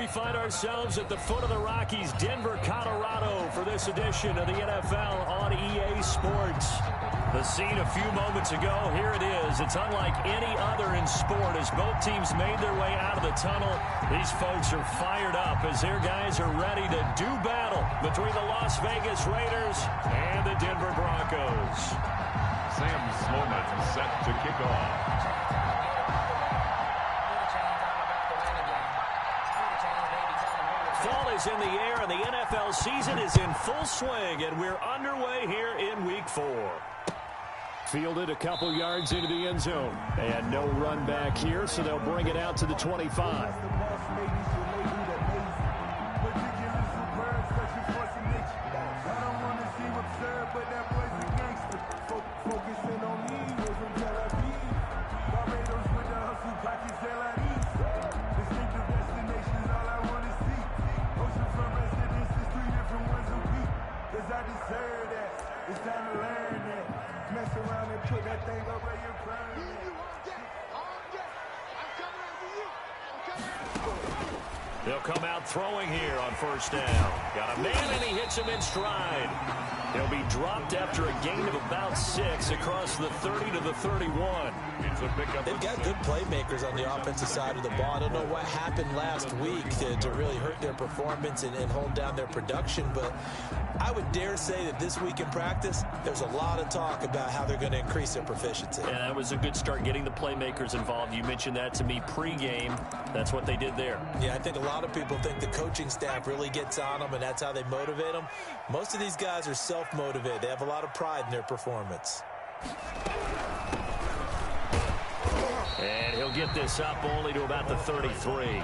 find ourselves at the foot of the Rockies, Denver, Colorado, for this edition of the NFL on EA Sports. The scene a few moments ago, here it is. It's unlike any other in sport as both teams made their way out of the tunnel. These folks are fired up as their guys are ready to do battle between the Las Vegas Raiders and the Denver Broncos. Sam Sloman set to kick off. Fall is in the air, and the NFL season is in full swing, and we're underway here in Week 4. Fielded a couple yards into the end zone, and no run back here, so they'll bring it out to the 25. They'll come out throwing here on first down. Got a man, and he hits him in stride. He'll be dropped after a gain of about 6 across the 30 to the 31. They've got good playmakers on the offensive side of the ball. I don't know what happened last week to really hurt their performance and hold down their production, but I would dare say that this week in practice, there's a lot of talk about how they're going to increase their proficiency. Yeah, that was a good start, getting the playmakers involved. You mentioned that to me pregame. That's what they did there. Yeah, I think a lot of people think the coaching staff really gets on them, and that's how they motivate them. Most of these guys are self-motivated. They have a lot of pride in their performance. And he'll get this up only to about the 33.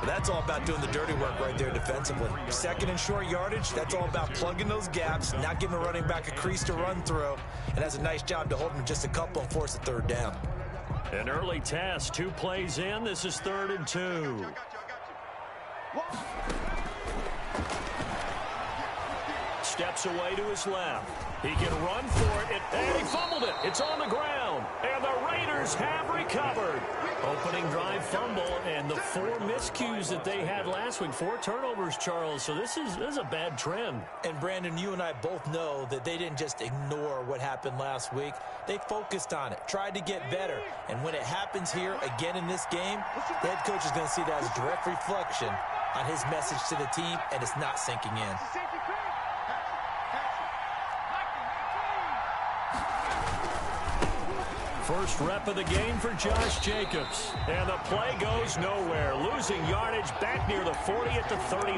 That's all about doing the dirty work right there defensively. Second and short yardage, that's all about plugging those gaps, not giving a running back a crease to run through, and has a nice job to hold him just a couple and force a third down. An early test, 2 plays in. This is 3rd and 2. Steps away to his left. He can run for it, and he fumbled it. It's on the ground, and the Raiders have recovered. Opening drive fumble, and the 4 miscues that they had last week. 4 turnovers, Charles, so this is a bad trend. And, Brandon, you and I both know that they didn't just ignore what happened last week. They focused on it, tried to get better. And when it happens here again in this game, the head coach is going to see that as a direct reflection on his message to the team, and it's not sinking in. First rep of the game for Josh Jacobs. And the play goes nowhere. Losing yardage back near the 40 at the 39.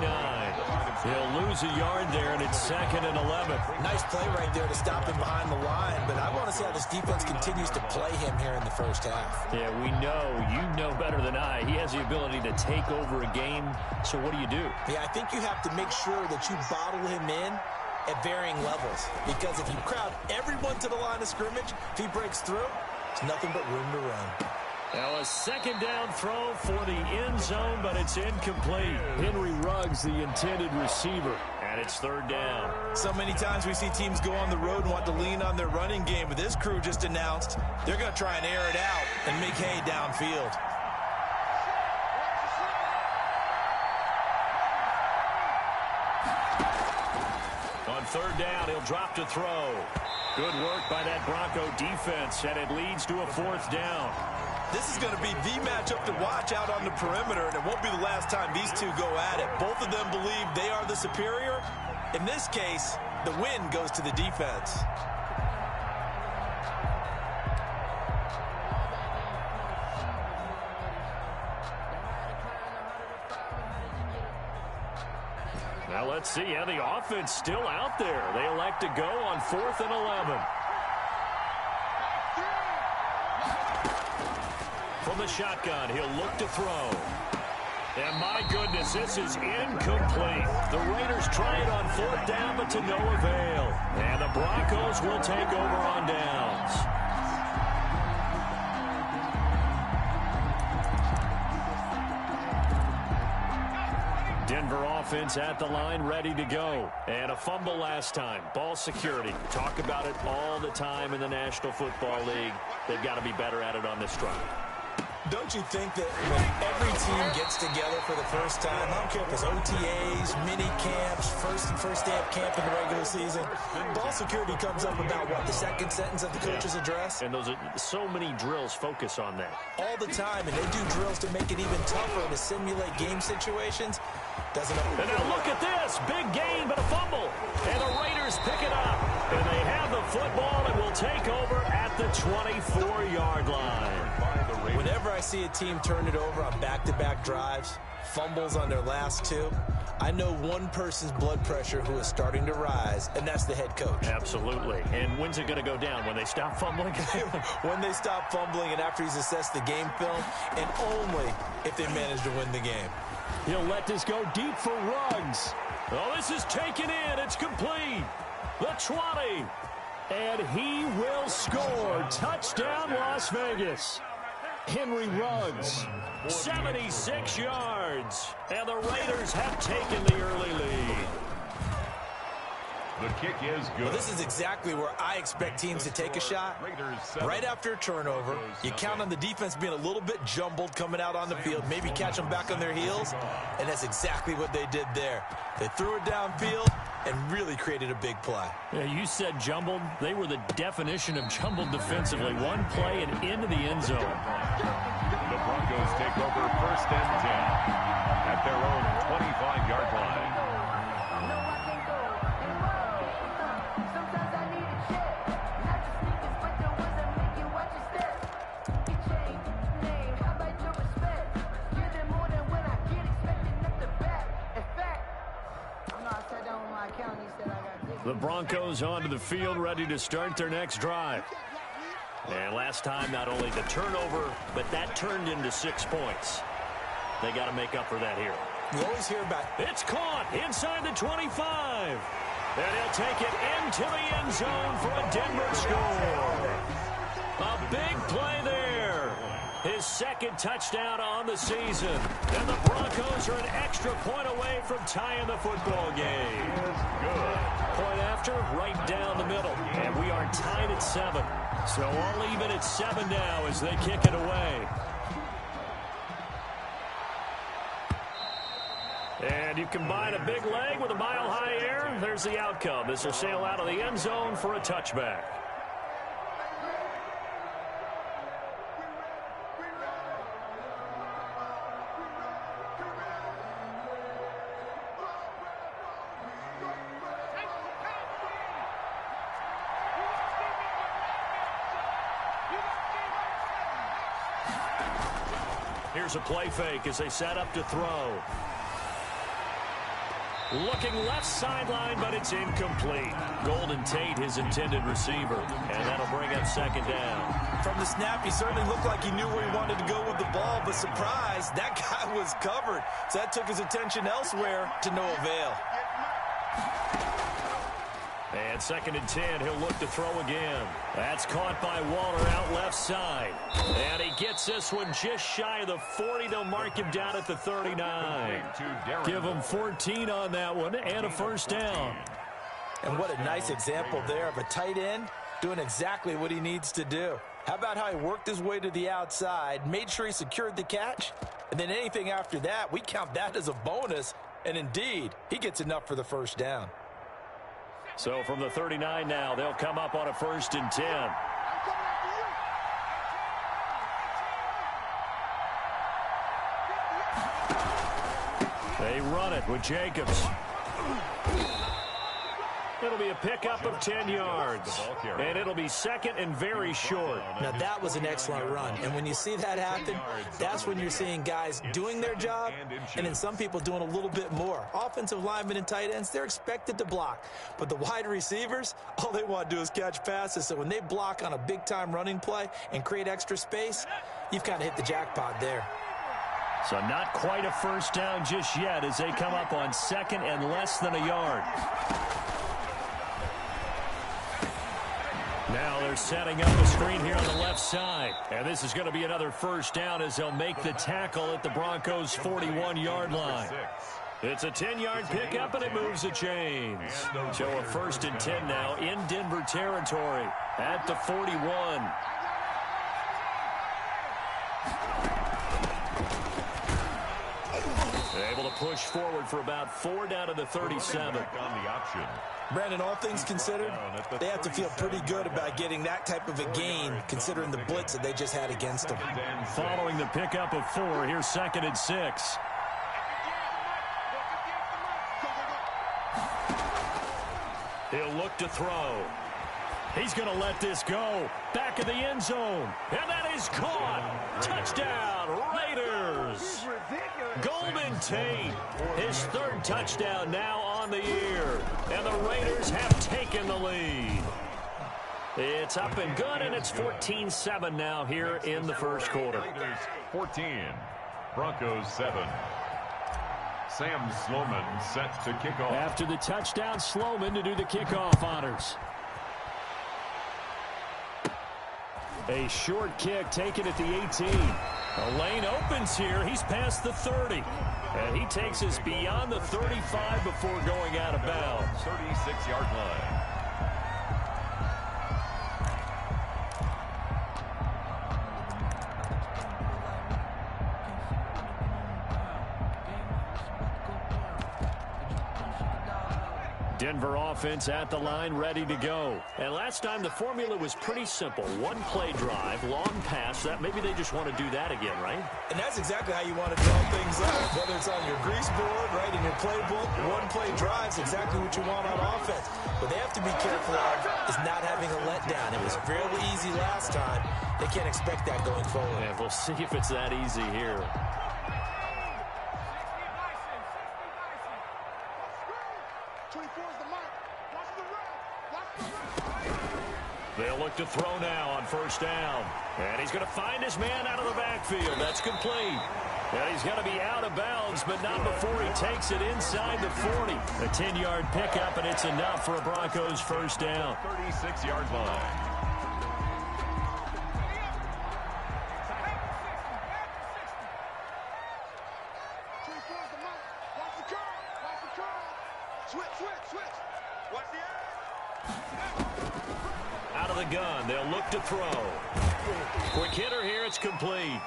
He'll lose a yard there, and it's 2nd and 11. Nice play right there to stop him behind the line, but I want to see how this defense continues to play him here in the first half. Yeah, we know. You know better than I. He has the ability to take over a game, so what do you do? Yeah, I think you have to make sure that you bottle him in at varying levels, because if you crowd everyone to the line of scrimmage, if he breaks through, it's nothing but room to run. Now a 2nd down throw for the end zone, but it's incomplete. Henry Ruggs, the intended receiver, and it's 3rd down. So many times we see teams go on the road and want to lean on their running game, but this crew just announced they're going to try and air it out and make hay downfield. On 3rd down, he'll drop to throw. Good work by that Bronco defense, and it leads to a 4th down. This is going to be the matchup to watch out on the perimeter, and it won't be the last time these two go at it. Both of them believe they are the superior. In this case, the win goes to the defense. Now let's see how the offense still out there. They elect to go on 4th and 11. From the shotgun, he'll look to throw. And my goodness, this is incomplete. The Raiders try it on 4th down, but to no avail. And the Broncos will take over on downs. Denver offense at the line, ready to go. And a fumble last time. Ball security. Talk about it all the time in the National Football League. They've got to be better at it on this drive. Don't you think that when every team gets together for the first time, I don't care if it's OTAs, mini camps, first day of camp in the regular season, ball security comes up about, what, the second sentence of the coach's address? And those are so many drills focus on that. All the time, and they do drills to make it even tougher to simulate game situations. Doesn't it? And now look at this. Big gain, but a fumble. And the Raiders pick it up. And they have the football and will take over at the 24-yard line. Whenever I see a team turn it over on back-to-back drives, fumbles on their last two, I know one person's blood pressure who is starting to rise, and that's the head coach. Absolutely. And when's it going to go down? When they stop fumbling? When they stop fumbling and after he's assessed the game film, and only if they manage to win the game. He'll let this go deep for Ruggs. Oh, this is taken in. It's complete. The 20. And he will score. Touchdown, Las Vegas. Henry Ruggs, 76 yards. And the Raiders have taken the early lead. The kick is good. Well, this is exactly where I expect teams to take a shot. Right after a turnover, you count on the defense being a little bit jumbled coming out on the field, maybe catch them back on their heels, and that's exactly what they did there. They threw it downfield and really created a big play. Yeah, you said jumbled. They were the definition of jumbled defensively. One play and into the end zone. The Broncos take over 1st and 10 at their own 25-yard line. The Broncos onto the field, ready to start their next drive. And last time, not only the turnover, but that turned into 6 points. They got to make up for that here. You always hear about it. It's caught inside the 25. And he'll take it into the end zone for a Denver score. A big play there. His second touchdown on the season. And the Broncos are an extra point away from tying the football game. Good. Point after, right down the middle. And we are tied at 7. So all even at 7 now as they kick it away. And you combine a big leg with a mile-high air, there's the outcome. This will sail out of the end zone for a touchback. Here's a play fake as they set up to throw. Looking left sideline, but it's incomplete. Golden Tate, his intended receiver, and that'll bring up 2nd down. From the snap, he certainly looked like he knew where he wanted to go with the ball, but surprise, that guy was covered. So that took his attention elsewhere to no avail. And 2nd and 10, he'll look to throw again. That's caught by Waller out left side. And he gets this one just shy of the 40. They'll mark him down at the 39. Give him 14 on that one and a 1st down. And what a nice example there of a tight end doing exactly what he needs to do. How about how he worked his way to the outside, made sure he secured the catch, and then anything after that, we count that as a bonus. And indeed, he gets enough for the 1st down. So from the 39 now, they'll come up on a 1st and 10. They run it with Jacobs. It'll be a pickup of 10 yards. And it'll be 2nd and very short. Now, that was an excellent run. And when you see that happen, that's when you're seeing guys doing their job and then some people doing a little bit more. Offensive linemen and tight ends, they're expected to block. But the wide receivers, all they want to do is catch passes. So when they block on a big-time running play and create extra space, you've kind of hit the jackpot there. So not quite a 1st down just yet as they come up on 2nd and less than a yard. Now they're setting up a screen here on the left side. And this is going to be another 1st down as they'll make the tackle at the Broncos' 41-yard line. It's a 10-yard pickup, and it moves the chains. So a 1st and 10 now in Denver territory at the 41. Able to push forward for about 4 down to the 37. On the option. Brandon, all things considered, they have to feel pretty good about getting that type of a gain, considering the blitz that they just had against them. Following the pickup of 4, here's 2nd and 6. He'll look to throw. He's going to let this go. Back of the end zone. And that is caught. Touchdown, Raiders. Golden Tate, his 3rd touchdown now on the year. And the Raiders have taken the lead. It's up and good, and it's 14-7 now here in the first quarter. 14, Broncos 7. Sam Sloman set to kick off. After the touchdown, Sloman to do the kickoff honors. A short kick taken at the 18. A lane opens here. He's past the 30. And he takes us beyond the 35 before going out of bounds. 36-yard line. Denver offense at the line, ready to go. And last time the formula was pretty simple. 1 play drive, long pass. That maybe they just want to do that again, right? And that's exactly how you want to draw things up. Whether it's on your grease board, right, in your playbook, 1 play drive is exactly what you want on offense. What they have to be careful of is not having a letdown. It was fairly easy last time. They can't expect that going forward. Yeah, we'll see if it's that easy here. They'll look to throw now on 1st down. And he's going to find his man out of the backfield. That's complete. And he's going to be out of bounds, but not before he takes it inside the 40. A 10-yard pickup, and it's enough for a Broncos 1st down. 36-yard line. Out of the gun, they'll look to throw. Quick hitter here, it's complete.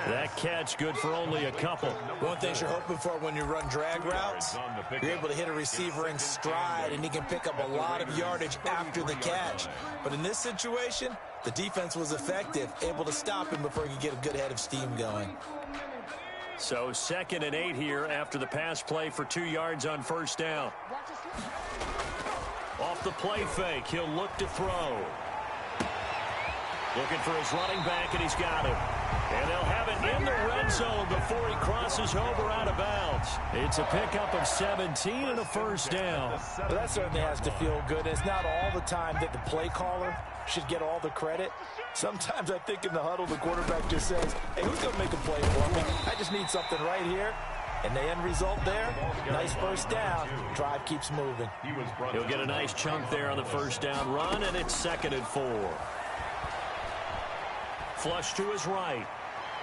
That catch good for only a couple. One thing you're hoping for when you run drag routes, you're able to hit a receiver in stride, and he can pick up a lot of yardage after the catch. But in this situation, the defense was effective, able to stop him before he could get a good head of steam going. So 2nd and 8 here after the pass play for 2 yards on 1st down. Off the play fake, he'll look to throw. Looking for his running back, and he's got him. And they'll have it in the red zone before he crosses over out of bounds. It's a pickup of 17 and a 1st down. Well, that certainly has to feel good. It's not all the time that the play caller should get all the credit. Sometimes I think in the huddle, the quarterback just says, hey, who's going to make a play for me? I just need something right here. And the end result there, nice 1st down. Drive keeps moving. He'll get a nice chunk there on the 1st down run, and it's 2nd and 4. Flush to his right.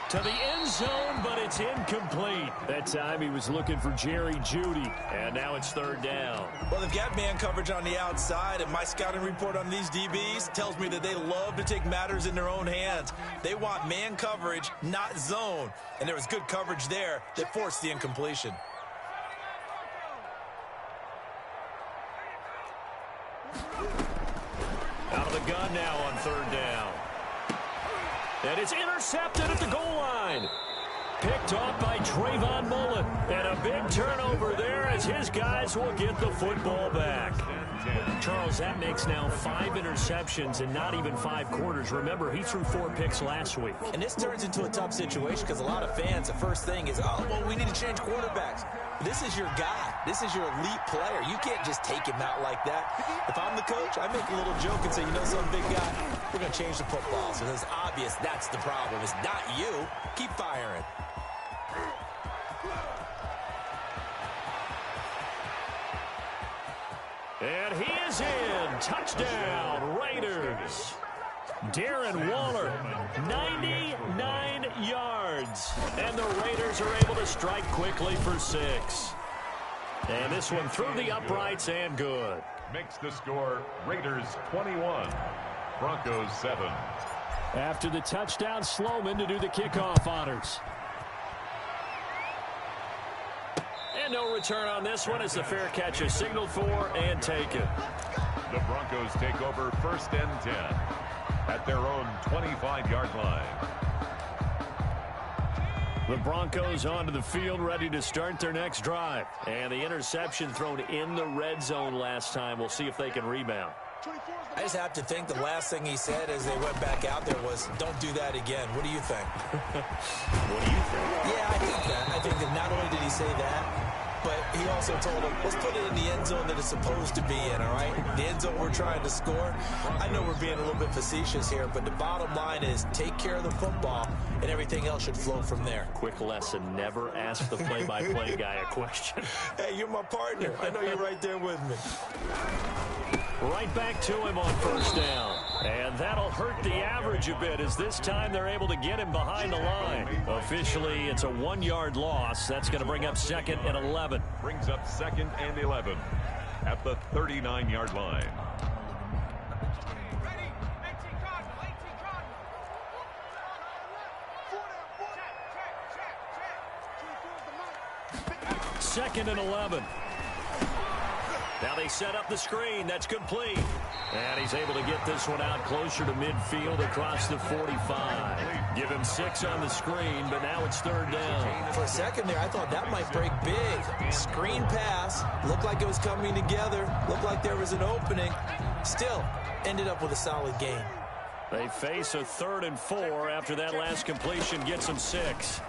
To the end zone, but it's incomplete. That time he was looking for Jerry Jeudy, and now it's 3rd down. Well, they've got man coverage on the outside, and my scouting report on these DBs tells me that they love to take matters in their own hands. They want man coverage, not zone, and there was good coverage there that forced the incompletion. Out of the gun now on 3rd down. And it's intercepted at the goal line. Picked off by Trayvon Mullen. And a big turnover there as his guys will get the football back. Charles, that makes now 5 interceptions in not even 5 quarters. Remember, he threw 4 picks last week. And this turns into a tough situation because a lot of fans, the first thing is, oh, well, we need to change quarterbacks. This is your guy. This is your elite player. You can't just take him out like that. If I'm the coach, I make a little joke and say, you know something, big guy, we're going to change the football. So it's obvious that's the problem. It's not you. Keep firing. And he is in. Touchdown, Raiders. Darren Waller, 99 yards. And the Raiders are able to strike quickly for 6. And this one through the uprights and good. Makes the score Raiders 21, Broncos 7. After the touchdown, Sloman to do the kickoff honors. And no return on this one as the fair catch is signaled for and taken. The Broncos take over 1st and 10 at their own 25-yard line. The Broncos onto the field, ready to start their next drive. And the interception thrown in the red zone last time. We'll see if they can rebound. I just have to think the last thing he said as they went back out there was, don't do that again. What do you think? What do you think? Yeah, I think that. I think that not only did he say that, but he also told him, let's put it in the end zone that it's supposed to be in, all right? The end zone we're trying to score. I know we're being a little bit facetious here, but the bottom line is take care of the football, and everything else should flow from there. Quick lesson, never ask the play-by-play guy a question. Hey, you're my partner. I know you're right there with me. Right back to him on 1st down. And that'll hurt the average a bit as this time they're able to get him behind the line. Officially, it's a 1-yard loss. That's going to bring up 2nd and 11. Brings up 2nd and 11 at the 39-yard line. Second and 11. Now they set up the screen. That's complete. And he's able to get this one out closer to midfield across the 45. Give him 6 on the screen, but now it's 3rd down. For a second there, I thought that might break big. Screen pass. Looked like it was coming together. Looked like there was an opening. Still, ended up with a solid gain. They face a 3rd and 4 after that last completion gets him 6.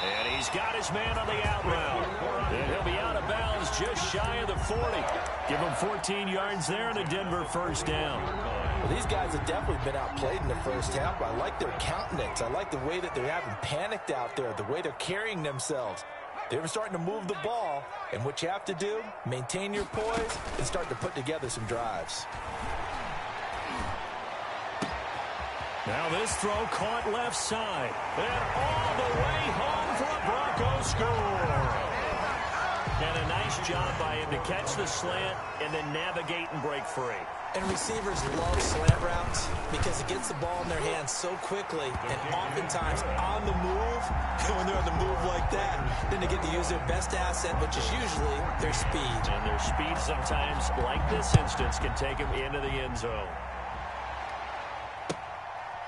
And he's got his man on the out route. And he'll be out of bounds just shy of the 40. Give him 14 yards there and a Denver 1st down. Well, these guys have definitely been outplayed in the first half. I like their countenance. I like the way that they're having panicked out there, the way they're carrying themselves. They were starting to move the ball, and what you have to do, maintain your poise and start to put together some drives. Now this throw caught left side. And all the way home for a Broncos score. And a nice job by him to catch the slant and then navigate and break free. And receivers love slant routes because it gets the ball in their hands so quickly and oftentimes on the move. When they're on the move like that, then they get to use their best asset, which is usually their speed. And their speed sometimes, like this instance, can take them into the end zone.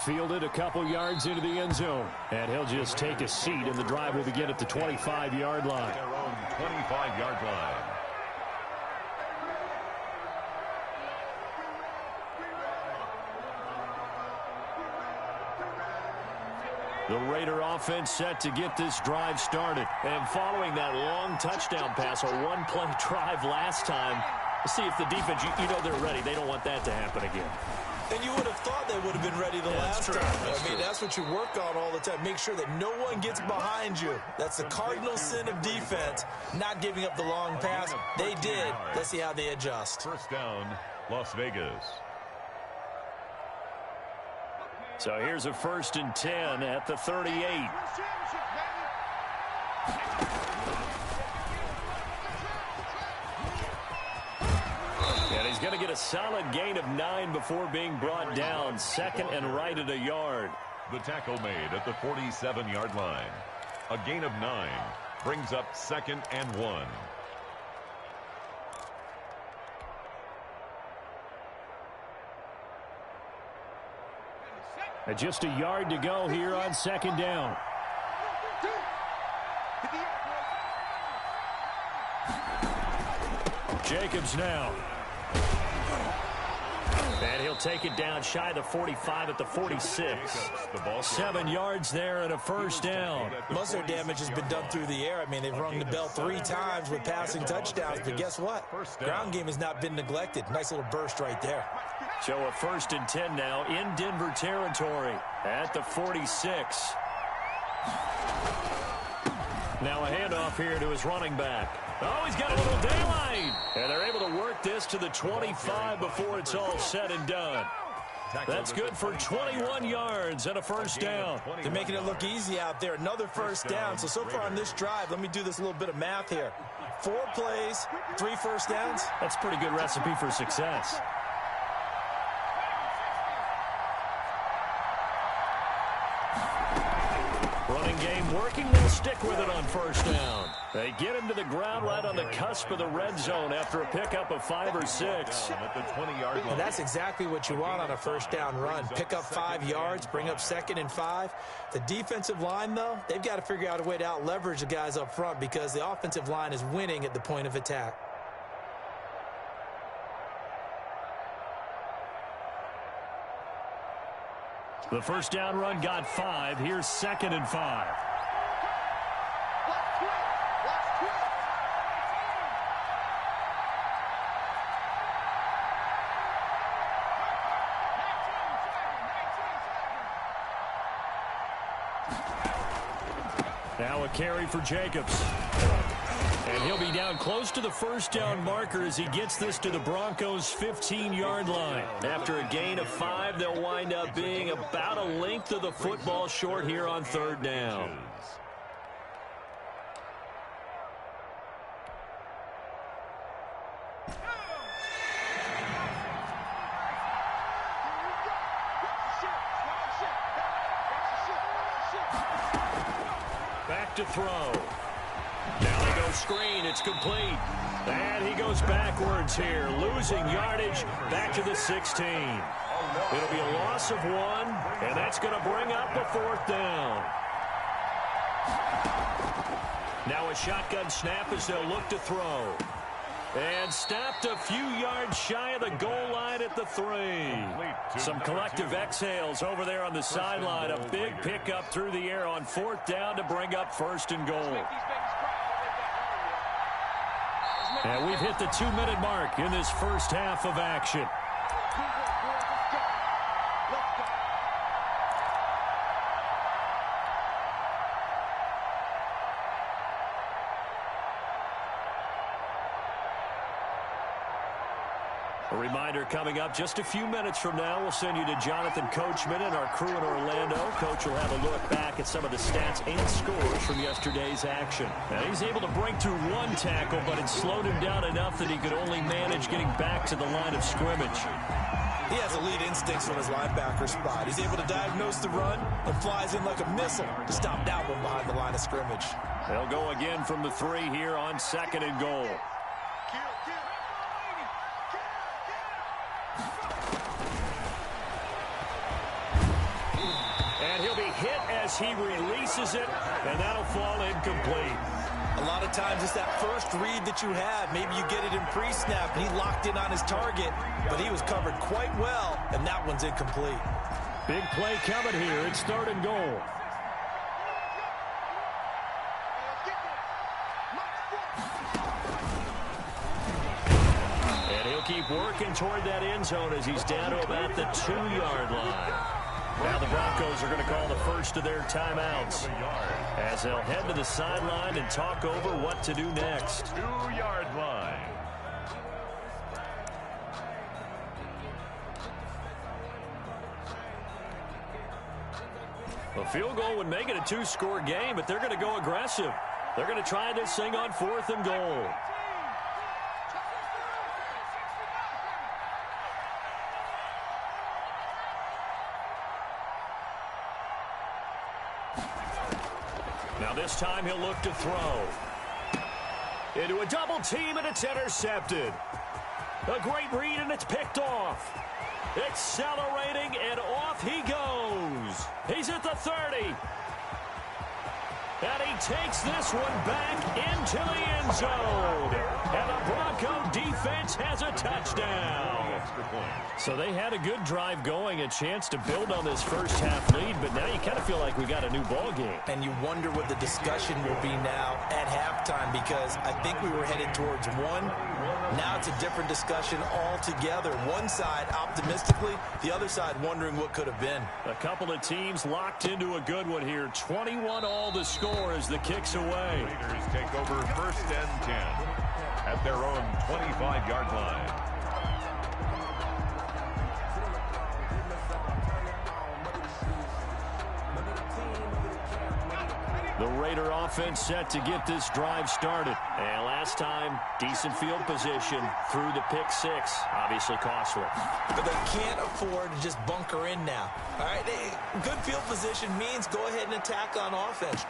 Fielded a couple yards into the end zone. And he'll just take a seat, and the drive will begin at the 25-yard line. Their own 25-yard line. The Raider offense set to get this drive started. And following that long touchdown pass, a one-play drive last time, see if the defense, you know they're ready. They don't want that to happen again. And you would have thought they would have been ready the last time. I mean, that's what you work on all the time. Make sure that no one gets behind you. That's the cardinal sin of defense, not giving up the long pass. They did. Let's see how they adjust. 1st down, Las Vegas. So here's a 1st and 10 at the 38. And he's going to get a solid gain of 9 before being brought down. 2nd and right at a yard. The tackle made at the 47-yard line. A gain of 9 brings up 2nd and 1. And just a yard to go here on 2nd down. Jacobs now. And he'll take it down shy of the 45 at the 46. 7 yards there and a 1st down. Most of their damage has been done through the air. I mean, they've rung the bell 3 times with passing touchdowns. But guess what? Ground game has not been neglected. Nice little burst right there. So a 1st and 10 now in Denver territory at the 46. Now a handoff here to his running back. Oh, he's got a little daylight. And they're able to work this to the 25 before it's all said and done. That's good for 21 yards and a 1st down. They're making it look easy out there. Another 1st down. So far on this drive, let me do this little bit of math here. 4 plays, 3 1st downs. That's a pretty good recipe for success. Running game working. They'll stick with it on first down. They get him to the ground right on the cusp of the red zone after a pickup of 5 or 6. At the 20-yard line. And that's exactly what you want on a first down run. Pick up 5 yards, bring up 2nd and 5. The defensive line, though, they've got to figure out a way to out-leverage the guys up front because the offensive line is winning at the point of attack. The first down run got 5. Here's 2nd and 5. Now a carry for Jacobs. And he'll be down close to the first down marker as he gets this to the Broncos' 15-yard line. After a gain of 5, they'll wind up being about a length of the football short here on 3rd down. Back to throw. Now they go screen. It's complete. And he goes backwards here, losing yardage back to the 16. It'll be a loss of 1, and that's going to bring up a 4th down. Now a shotgun snap as they'll look to throw. And stopped a few yards shy of the goal line at the 3. Some collective exhales over there on the sideline. A big pickup through the air on 4th down to bring up 1st and goal. And we've hit the 2-minute mark in this first half of action. A reminder coming up just a few minutes from now. We'll send you to Jonathan Coachman and our crew in Orlando. Coach will have a look back at some of the stats and scores from yesterday's action. Now, he's able to break through 1 tackle, but it slowed him down enough that he could only manage getting back to the line of scrimmage. He has elite instincts from his linebacker spot. He's able to diagnose the run and flies in like a missile to stop that one behind the line of scrimmage. They'll go again from the 3 here on 2nd and goal. And he'll be hit as he releases it, and that'll fall incomplete. A lot of times it's that first read that you have. Maybe you get it in pre-snap, and he locked in on his target, but he was covered quite well, and that one's incomplete. Big play coming here. It's 3rd and goal. And he'll keep working toward that end zone as he's down to about the 2-yard line. Now the Broncos are going to call the first of their timeouts as they'll head to the sideline and talk over what to do next. 2-yard line. A field goal would make it a 2-score game, but they're going to go aggressive. They're going to try this thing on 4th and goal. Now this time he'll look to throw. Into a double team, and it's intercepted. A great read, and it's picked off. Accelerating, and off he goes. He's at the 30. And he takes this one back into the end zone. And the Bronco defense has a touchdown. So they had a good drive going, a chance to build on this first half lead, but now you kind of feel like we got a new ball game. And you wonder what the discussion will be now at halftime, because I think we were headed towards 1. Now it's a different discussion altogether. One side optimistically, the other side wondering what could have been. A couple of teams locked into a good one here. 21 all the score as the kick's away. Raiders take over 1st and 10 at their own 25-yard line. The Raider offense set to get this drive started. And last time, decent field position through the pick six. Obviously costly. But they can't afford to just bunker in now. All right, good field position means go ahead and attack on offense.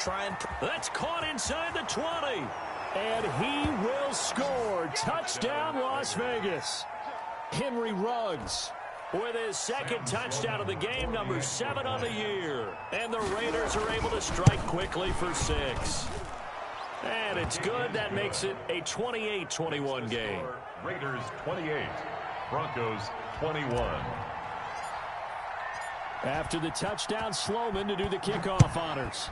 That's caught inside the 20. And he will score. Touchdown, Las Vegas. Henry Ruggs with his second touchdown of the game, number 7 on the year. And the Raiders are able to strike quickly for 6. And it's good. That makes it a 28-21 game. Raiders 28, Broncos 21. After the touchdown, Sloman to do the kickoff honors.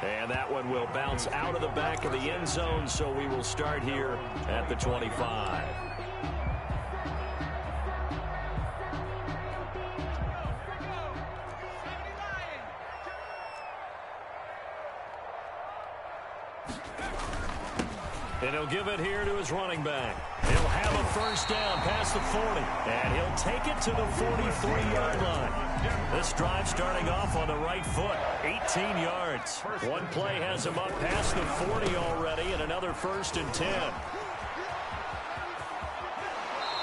And that one will bounce out of the back of the end zone, so we will start here at the 25. And he'll give it here to his running back. He'll have a first down past the 40. And he'll take it to the 43-yard line. This drive starting off on the right foot. 18 yards. One play has him up past the 40 already, and another 1st and 10.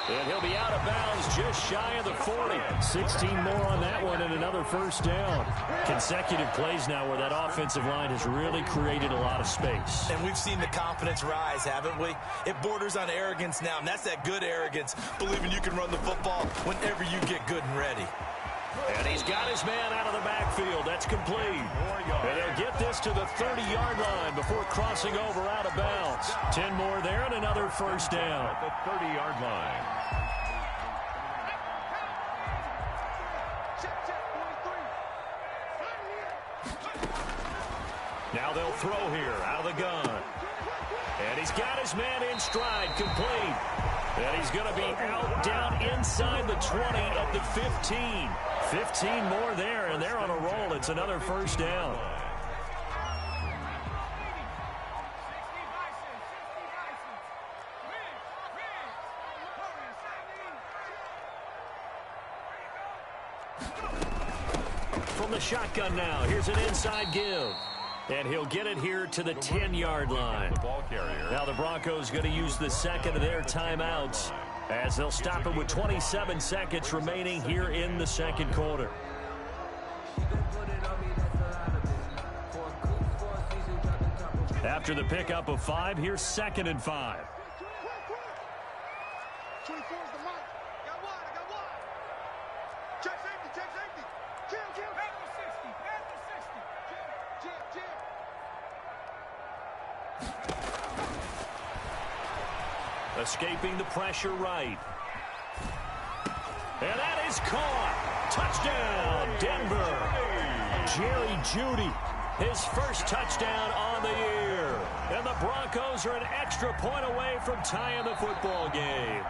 And he'll be out of bounds just shy of the 40. 16 more on that one and another first down. Consecutive plays now where that offensive line has really created a lot of space. And we've seen the confidence rise, haven't we? It borders on arrogance now, and that's that good arrogance, believing you can run the football whenever you get good and ready. And he's got his man out of the backfield. That's complete. And he'll get this to the 30-yard line before crossing over out of bounds. 10 more there and another first down. At the 30-yard line. Now they'll throw here out of the gun. And he's got his man in stride, complete. And he's going to be out down inside the 20 at the 15. 15 more there, and they're on a roll. It's another first down. From the shotgun now, here's an inside give. And he'll get it here to the 10-yard line. Now the Broncos going to use the second of their timeouts as they'll stop it with 27 seconds remaining here in the second quarter. After the pickup of 5, here's 2nd and 5. 24 is the mark. Got one. I got one. Check safety. Check safety. Jim. Back to 60. Back to 60. Jim. Escaping the pressure right. And that is caught. Touchdown, Denver. Jerry Jeudy, his first touchdown on the year. And the Broncos are an extra point away from tying the football game.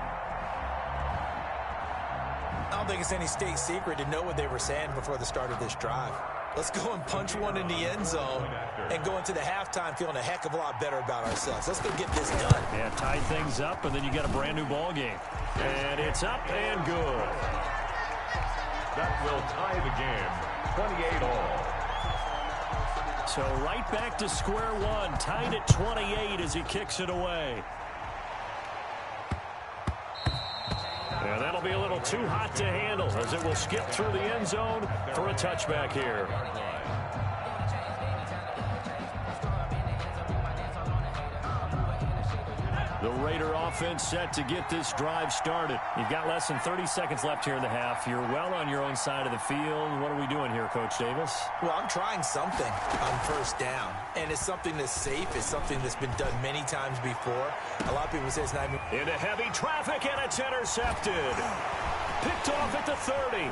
I don't think it's any state secret to know what they were saying before the start of this drive. Let's go and punch one in the end zone and go into the halftime feeling a heck of a lot better about ourselves. Let's go get this done. Yeah, tie things up, and then you got a brand new ball game. And it's up and good. That will tie the game, 28 all. So right back to square one, tied at 28 as he kicks it away. And that'll be a little too hot to handle as it will skip through the end zone for a touchback here. The Raider offense set to get this drive started. You've got less than 30 seconds left here in the half. You're well on your own side of the field. What are we doing here, Coach Davis? Well, I'm trying something on first down, and it's something that's safe. It's something that's been done many times before. A lot of people say it's not even... Into heavy traffic, and it's intercepted. Picked off at the 30. And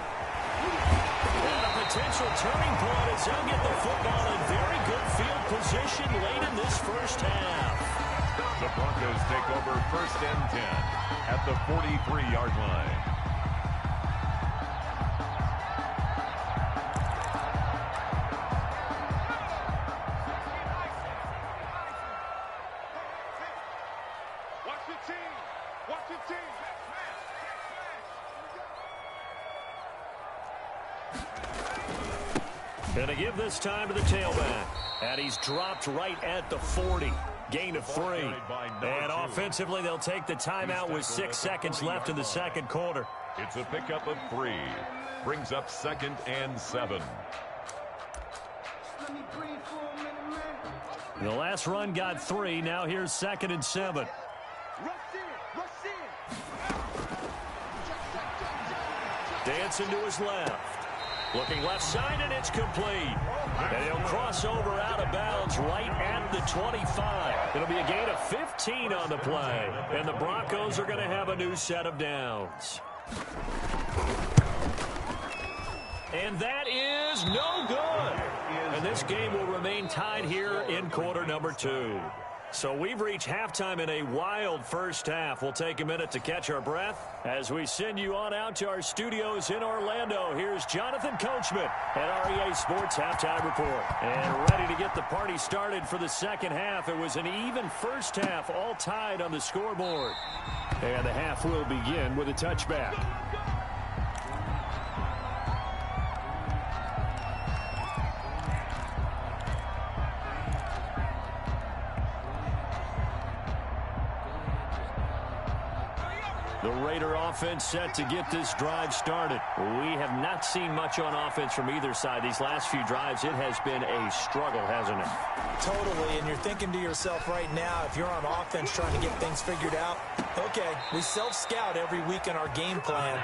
a potential turning point as they'll get the football in very good field position late in this first half. The Broncos take over 1st and 10 at the 43-yard line. Watch your team. Watch your team. Gonna give this time to the tailback. And he's dropped right at the 40. Gain of 3. And offensively, they'll take the timeout with 6 seconds left in the second quarter. It's a pickup of 3. Brings up 2nd and 7. The last run got 3. Now here's 2nd and 7. Dancing to his left. Looking left side, and it's complete. And he'll cross over out of bounds right at the 25. It'll be a gain of 15 on the play. And the Broncos are going to have a new set of downs. And that is no good. And this game will remain tied here in quarter number 2. So we've reached halftime in a wild first half. We'll take a minute to catch our breath as we send you on out to our studios in Orlando. Here's Jonathan Coachman at REA Sports Halftime Report. And ready to get the party started for the second half. It was an even first half, all tied on the scoreboard. And the half will begin with a touchback. The Raider offense set to get this drive started. We have not seen much on offense from either side. These last few drives, it has been a struggle, hasn't it? Totally, and you're thinking to yourself right now, if you're on offense trying to get things figured out, okay, we self-scout every week in our game plan.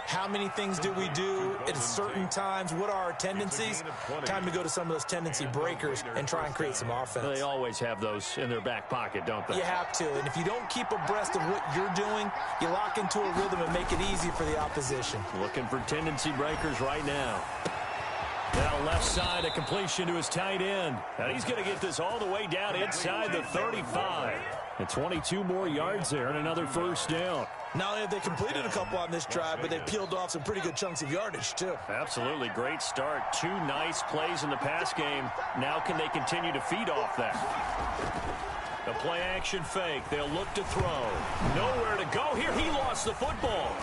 How many things do we do at certain times? What are our tendencies? Time to go to some of those tendency breakers and try and create some offense. They always have those in their back pocket, don't they? You have to, and if you don't keep abreast of what you're doing, you lock into a rhythm and make it easy for the opposition. Looking for tendency breakers right now. Now left side, a completion to his tight end. And he's going to get this all the way down inside the 35. And 22 more yards there and another first down. Not only have they completed a couple on this drive, but they've peeled off some pretty good chunks of yardage, too. Absolutely. Great start. 2 nice plays in the pass game. Now can they continue to feed off that? The play action fake. They'll look to throw. Nowhere to go here. He lost the football.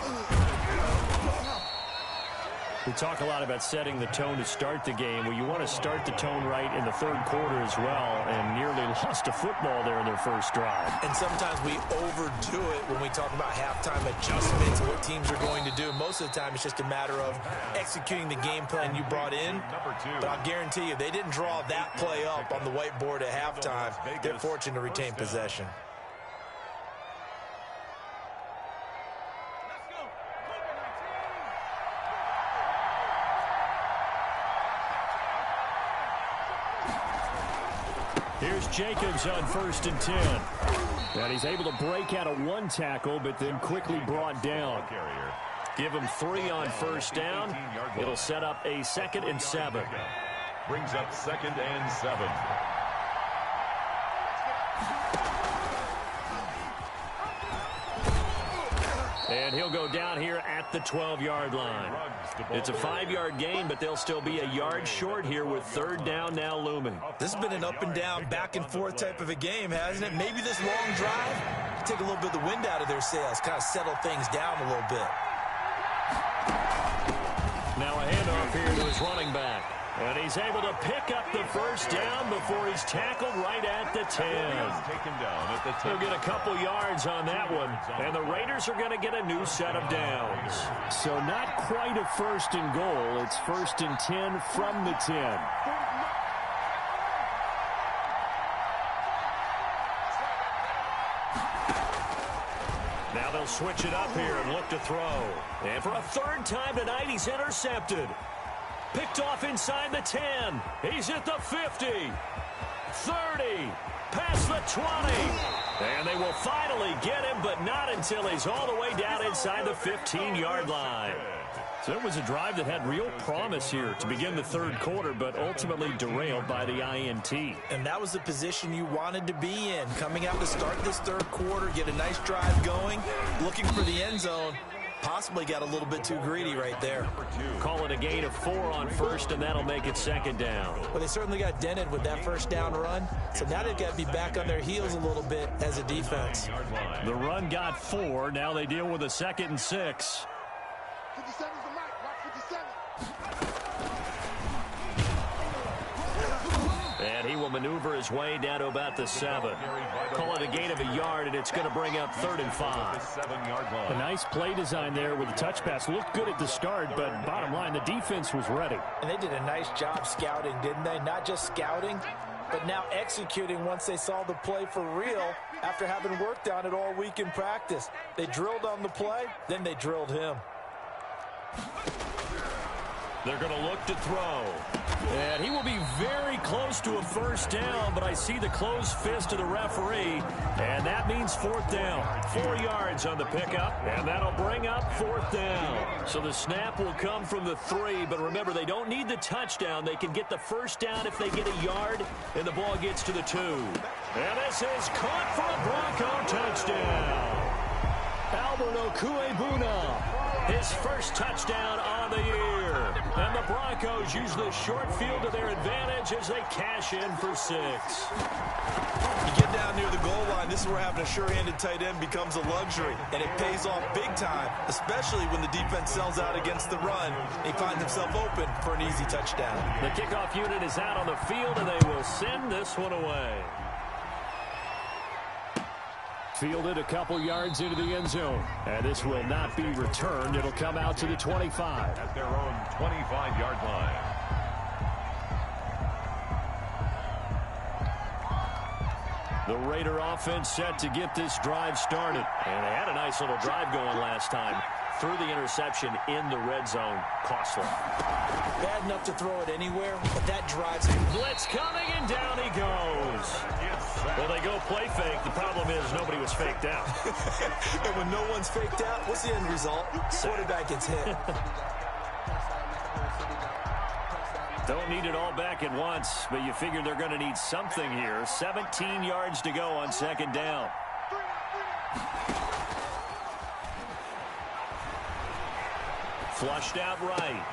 We talk a lot about setting the tone to start the game. Well, you want to start the tone right in the third quarter as well, and nearly lost a football there in their first drive. And sometimes we overdo it when we talk about halftime adjustments and what teams are going to do. Most of the time, it's just a matter of executing the game plan you brought in. But I'll guarantee you, they didn't draw that play up on the whiteboard at halftime. They're fortunate to retain possession. Here's Jacobs on 1st and 10. And he's able to break out of 1 tackle, but then quickly brought down. Give him 3 on first down. It'll set up a 2nd and 7. Brings up 2nd and 7. And he'll go down here at the 12-yard line. It's a 5-yard gain, but they'll still be a yard short here with 3rd down now looming. This has been an up-and-down, back-and-forth type of a game, hasn't it? Maybe this long drive take a little bit of the wind out of their sails, kind of settle things down a little bit. Now a handoff here to his running back. And he's able to pick up the first down before he's tackled right at the 10. He'll get a couple yards on that one. And the Raiders are going to get a new set of downs. So not quite a 1st and goal. It's 1st and 10 from the 10. Now they'll switch it up here and look to throw. And for a 3rd time tonight, he's intercepted. Picked off inside the 10. He's at the 50. 30. Past the 20. And they will finally get him, but not until he's all the way down inside the 15-yard line. So it was a drive that had real promise here to begin the third quarter, but ultimately derailed by the INT. And that was the position you wanted to be in. Coming out to start this third quarter, get a nice drive going, looking for the end zone. Possibly got a little bit too greedy right there. Call it a gain of 4 on first, and that'll make it 2nd down. Well, they certainly got dented with that first down run, so now they've got to be back on their heels a little bit as a defense. The run got 4. Now they deal with a 2nd and 6. 57's the mark. Mark 57. will maneuver his way down to about the 7. Call it a gain of a yard, and it's going to bring up 3rd and 5. A nice play design there with the touch pass. Looked good at the start, but bottom line, the defense was ready. And they did a nice job scouting, didn't they? Not just scouting, but now executing once they saw the play for real after having worked on it all week in practice. They drilled on the play, then they drilled him. They're going to look to throw. And he will be very close to a first down, but I see the closed fist of the referee, and that means 4th down. 4 yards on the pickup, and that'll bring up 4th down. So the snap will come from the 3, but remember, they don't need the touchdown. They can get the first down if they get a yard, and the ball gets to the 2. And this is caught for a Bronco touchdown. Albert Okuebuna, his first touchdown on the year. And the Broncos use the short field to their advantage as they cash in for 6. You get down near the goal line, this is where having a sure-handed tight end becomes a luxury, and it pays off big time, especially when the defense sells out against the run. He finds himself open for an easy touchdown. The kickoff unit is out on the field, and they will send this one away. Fielded a couple yards into the end zone. And this will not be returned. It'll come out to the 25. At their own 25-yard line. The Raider offense set to get this drive started. And they had a nice little drive going last time. Threw the interception in the red zone. Costly. Bad enough to throw it anywhere, but that drives Blitz coming, and down he goes. Well, they go play fake. The problem is nobody was faked out. And when no one's faked out, what's the end result? Quarterback gets hit. Don't need it all back at once, but you figure they're going to need something here. 17 yards to go on 2nd down. Flushed out right.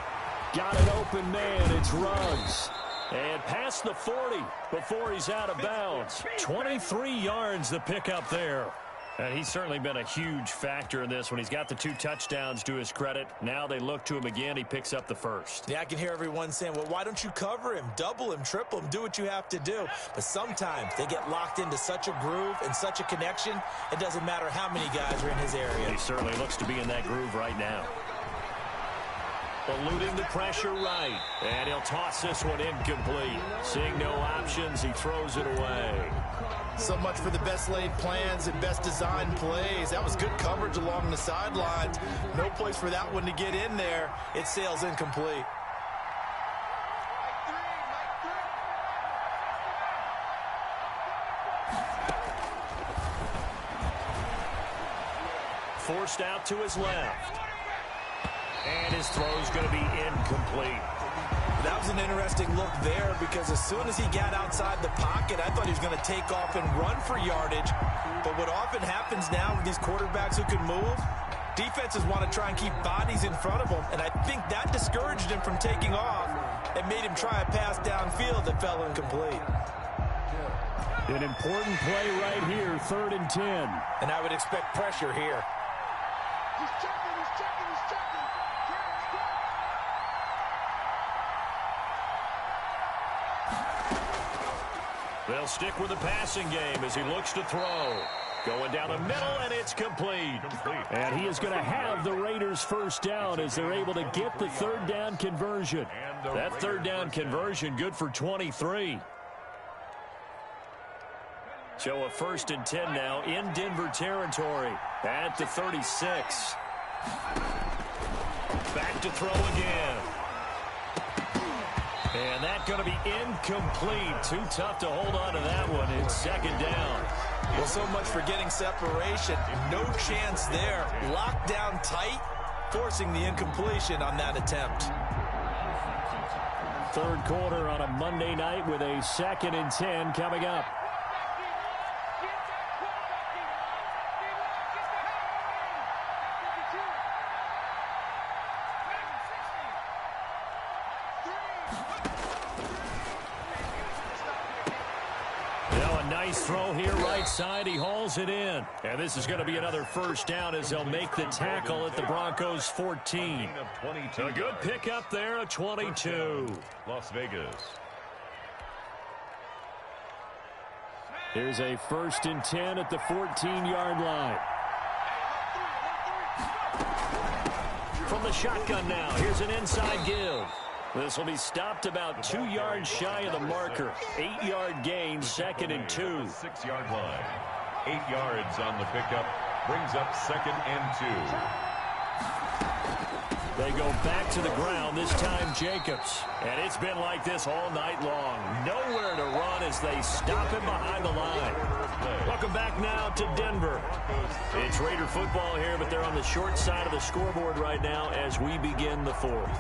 Got an open man. It's Ruggs. And past the 40 before he's out of bounds. 23 yards the pickup there. And he's certainly been a huge factor in this when he's got the 2 touchdowns to his credit. Now they look to him again. He picks up the 1st. Yeah, I can hear everyone saying, well, why don't you cover him, double him, triple him, do what you have to do. But sometimes they get locked into such a groove and such a connection, it doesn't matter how many guys are in his area. He certainly looks to be in that groove right now. Eluding the pressure right. And he'll toss this one incomplete. Seeing no options, he throws it away. So much for the best laid plans and best designed plays. That was good coverage along the sidelines. No place for that one to get in there. It sails incomplete. Forced out to his left. And his throw's going to be incomplete. That was an interesting look there because as soon as he got outside the pocket, I thought he was going to take off and run for yardage. But what often happens now with these quarterbacks who can move, defenses want to try and keep bodies in front of them. And I think that discouraged him from taking off and made him try a pass downfield that fell incomplete. An important play right here, 3rd and 10. And I would expect pressure here. He's checking, he's checking, he's checking. They'll stick with the passing game as he looks to throw. Going down the middle, and it's complete. And he is going to have the Raiders' 1st down as they're able to get the 3rd down conversion. That 3rd down conversion good for 23. So a 1st and 10 now in Denver territory at the 36. Back to throw again. And that's going to be incomplete. Too tough to hold on to that one. It's 2nd down. Well, so much for getting separation. No chance there. Locked down tight, forcing the incompletion on that attempt. 3rd quarter on a Monday night with a 2nd and 10 coming up. Throw here right side. He hauls it in. And this is going to be another 1st down as they'll make the tackle at the Broncos 14. A good pickup there, a 22. Las Vegas. Here's a 1st and 10 at the 14-yard line. From the shotgun now, here's an inside give. This will be stopped about 2 yards shy of the marker. 8-yard gain, 2nd and 2. 6-yard line. 8 yards on the pickup. Brings up 2nd and 2. They go back to the ground, this time Jacobs. And it's been like this all night long. Nowhere to run as they stop him behind the line. Welcome back now to Denver. It's Raider football here, but they're on the short side of the scoreboard right now as we begin the 4th.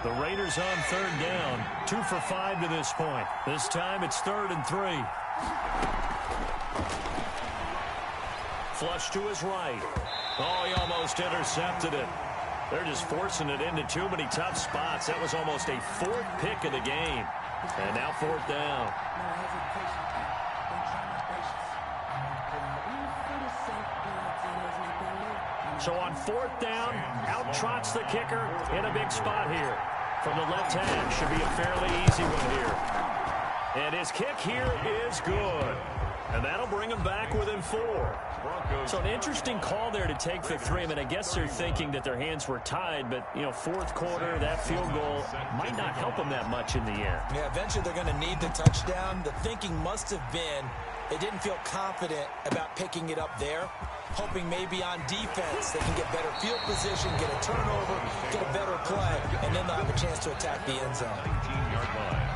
The Raiders on 3rd down, 2 for 5 to this point. This time it's 3rd and 3. Flush to his right. Oh, he almost intercepted it. They're just forcing it into too many tough spots. That was almost a 4th pick of the game. And now 4th down. So on 4th down, out trots the kicker in a big spot here. From the left hash, should be a fairly easy one here. And his kick here is good. And that'll bring him back within 4. So an interesting call there to take the 3. I mean, I guess they're thinking that their hands were tied, but, you know, 4th quarter, that field goal might not help them that much in the end. Yeah, eventually they're going to need the touchdown. The thinking must have been they didn't feel confident about picking it up there, hoping maybe on defense they can get better field position, get a turnover, get a better play, and then they'll have a chance to attack the end zone. 19-yard line.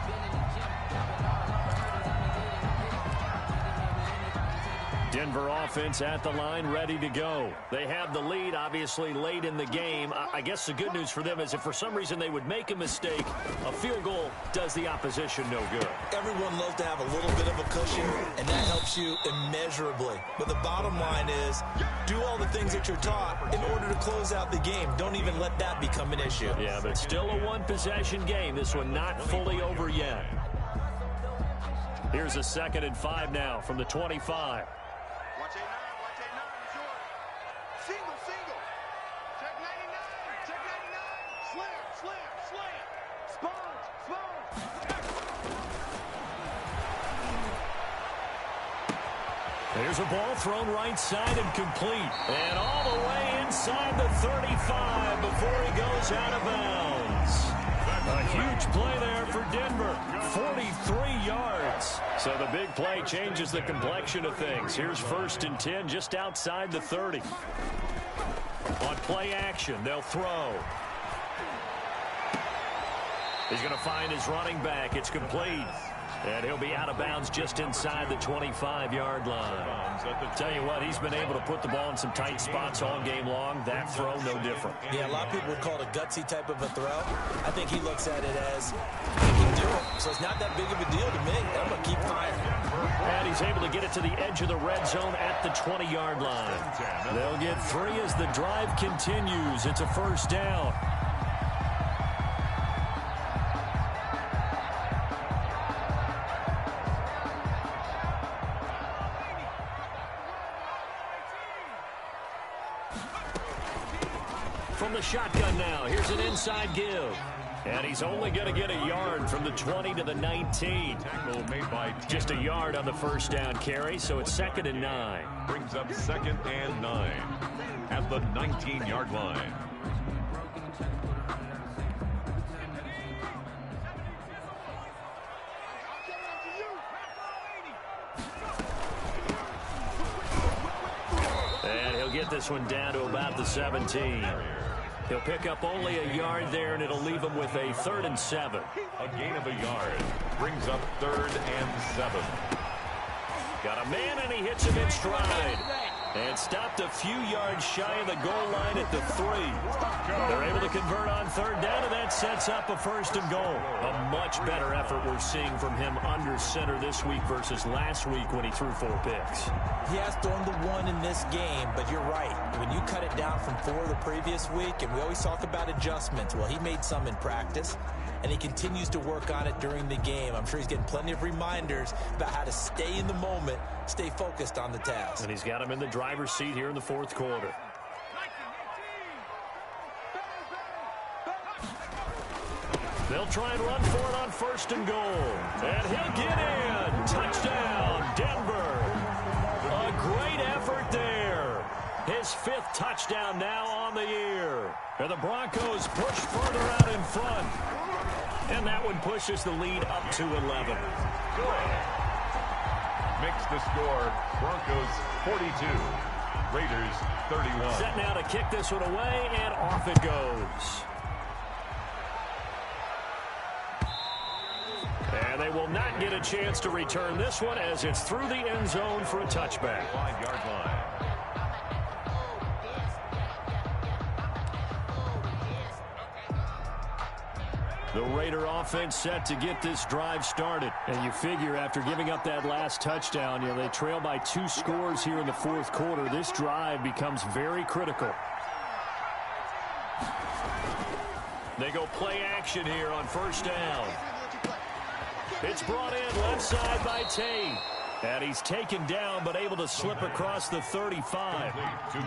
Denver offense at the line, ready to go. They have the lead, obviously, late in the game. I guess the good news for them is if for some reason they would make a mistake, a field goal does the opposition no good. Everyone loves to have a little bit of a cushion, and that helps you immeasurably. But the bottom line is, do all the things that you're taught in order to close out the game. Don't even let that become an issue. Yeah, but still a one-possession game. This one not fully over yet. Here's a 2nd and 5 now from the 25. Watch 8-9, watch 8-9, short. Single, single. Check 99, check 99. Slam, slam, slam. Sponge, sponge. There's a ball thrown right side and complete. And all the way inside the 35 before he goes out of bounds. A huge play there for Denver. 43 yards. So the big play changes the complexion of things. Here's 1st and 10 just outside the 30. On play action, they'll throw. He's going to find his running back. It's complete. And he'll be out of bounds just inside the 25-yard line. Tell you what, he's been able to put the ball in some tight spots all game long. That throw, no different. Yeah, a lot of people would call it a gutsy type of a throw. I think he looks at it as, he can do it. So it's not that big of a deal to me. I'm going to keep firing. And he's able to get it to the edge of the red zone at the 20-yard line. They'll get 3 as the drive continues. It's a 1st down. From the shotgun now, here's an inside give. And he's only going to get a yard from the 20 to the 19. Tackle made by Just a yard on the 1st down carry, so it's 2nd and 9. brings up 2nd and 9 at the 19-yard line. And he'll get this one down to about the 17. He'll pick up only a yard there, and it'll leave him with a 3rd and 7. A gain of a yard brings up 3rd and 7. Got a man, and he hits him in stride. And stopped a few yards shy of the goal line at the 3. They're able to convert on 3rd down, and that sets up a 1st and goal. A much better effort we're seeing from him under center this week versus last week when he threw 4 picks. He has thrown the 1 in this game, but you're right. When you cut it down from 4 the previous week, and we always talk about adjustments, well, he made some in practice, and he continues to work on it during the game. I'm sure he's getting plenty of reminders about how to stay in the moment, stay focused on the task. And he's got him in the driver's seat here in the 4th quarter. They'll try and run for it on 1st and goal. And he'll get in. Touchdown, Denver. A great effort there. His 5th touchdown now on the year. And the Broncos push further out in front. And that one pushes the lead up to 11. Makes the score Broncos 42, Raiders 31. Set now to kick this one away, and off it goes. And they will not get a chance to return this one as it's through the end zone for a touchback. 5-yard line. The Raider offense set to get this drive started. And you figure after giving up that last touchdown, they trail by 2 scores here in the 4th quarter. This drive becomes very critical. They go play action here on 1st down. It's brought in left side by Tate. And he's taken down but able to slip across the 35.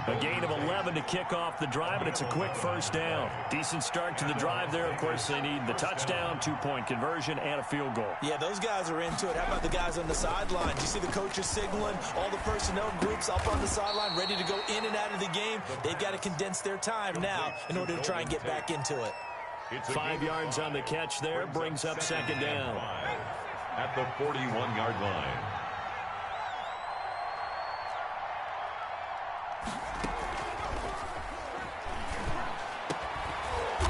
A gain of 11 to kick off the drive, and it's a quick 1st down. Decent start to the drive there. Of course, they need the touchdown, 2-point conversion, and a field goal. Yeah, those guys are into it. How about the guys on the sideline? You see the coaches signaling, all the personnel groups up on the sideline ready to go in and out of the game. They've got to condense their time now in order to try and get back into it. 5 yards on the catch there, brings up 2nd down. At the 41-yard line.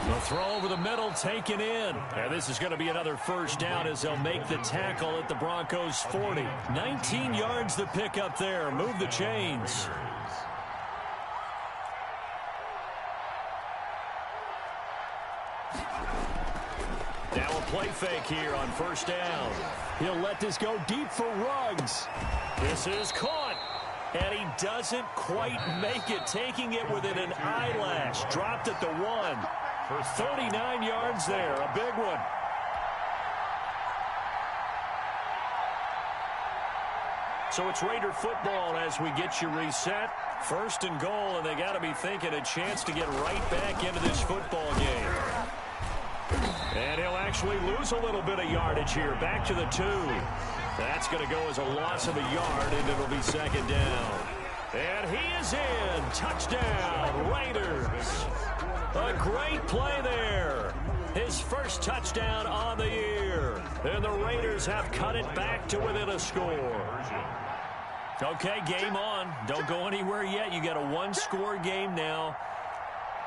The throw over the middle taken in. And this is going to be another 1st down as they'll make the tackle at the Broncos 40. 19 yards to pick up there. Move the chains. Now a play fake here on 1st down. He'll let this go deep for Ruggs. This is caught. And he doesn't quite make it, taking it within an eyelash. Dropped at the 1. For 39 yards there, a big one. So it's Raider football as we get you reset. 1st and goal, and they got to be thinking a chance to get right back into this football game. And he'll actually lose a little bit of yardage here. Back to the 2. That's going to go as a loss of a yard, and it'll be 2nd down. And he is in. Touchdown, Raiders. A great play there. His 1st touchdown on the year. And the Raiders have cut it back to within a score. Okay, game on. Don't go anywhere yet. You got a 1-score game now.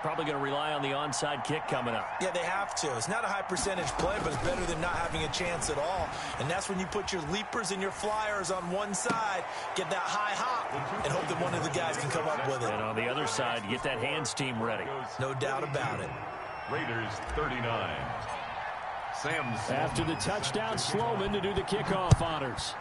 Probably going to rely on the onside kick coming up. Yeah, they have to. It's not a high percentage play, but it's better than not having a chance at all. And that's when you put your leapers and your flyers on one side, get that high hop, and hope that one of the guys can come up with it. And on the other side, get that hands team ready. No doubt about it. Raiders 39. Sam's after the touchdown, Sloman to do the kickoff honors.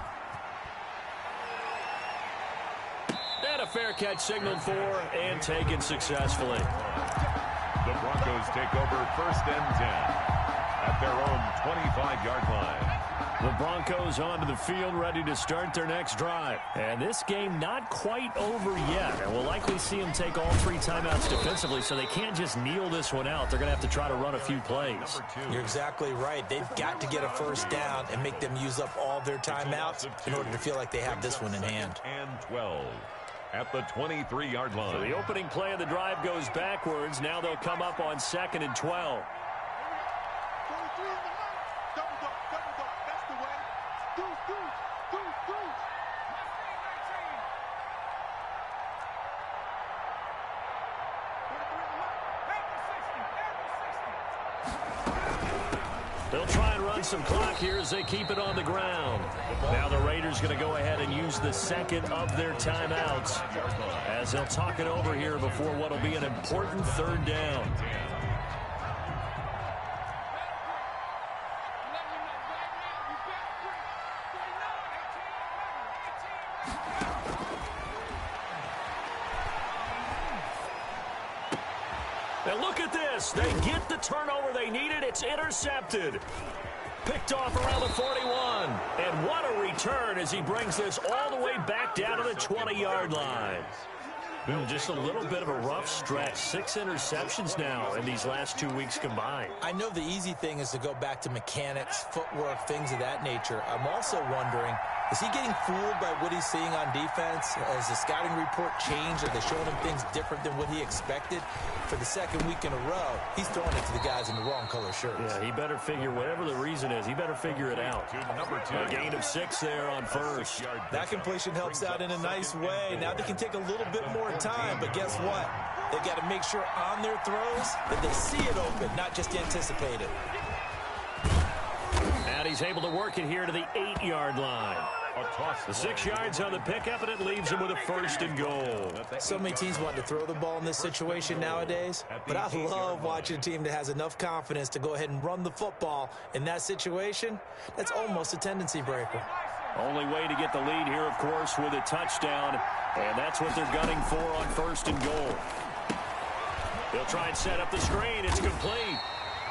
And a fair catch signaled for and taken successfully. The Broncos take over 1st and 10 at their own 25-yard line. The Broncos onto the field ready to start their next drive. And this game not quite over yet. And we'll likely see them take all 3 timeouts defensively, so they can't just kneel this one out. They're going to have to try to run a few plays. You're exactly right. They've got to get a 1st down and make them use up all their timeouts in order to feel like they have this one in hand. And 12 at the 23-yard line. So the opening play of the drive goes backwards. Now they'll come up on 2nd and 12. They'll try and run some clock here as they keep it on the ground. Now the Raiders going to go ahead and use the 2nd of their timeouts as they'll talk it over here before what will be an important 3rd down. And look at this. They get the turnover they needed. It's intercepted. Picked off around the 41. And what a return as he brings this all the way back down to the 20-yard line. Just a little bit of a rough stretch. 6 interceptions now in these last 2 weeks combined. I know the easy thing is to go back to mechanics, footwork, things of that nature. I'm also wondering, is he getting fooled by what he's seeing on defense? Has the scouting report changed? Are they showing him things different than what he expected? For the second week in a row, he's throwing it to the guys in the wrong color shirts. Yeah, he better figure, whatever the reason is, he better figure it out. A gain of 6 there on first. That completion helps out in a nice way. Now they can take a little bit more time, but guess what? They've got to make sure on their throws that they see it open, not just anticipate it. And he's able to work it here to the 8-yard line. The 6 yards on the pickup, and it leaves him with a 1st and goal. So many teams want to throw the ball in this situation nowadays, but I love watching a team that has enough confidence to go ahead and run the football. In that situation, that's almost a tendency breaker. Only way to get the lead here, of course, with a touchdown, and that's what they're gunning for on 1st and goal. They'll try and set up the screen. It's complete.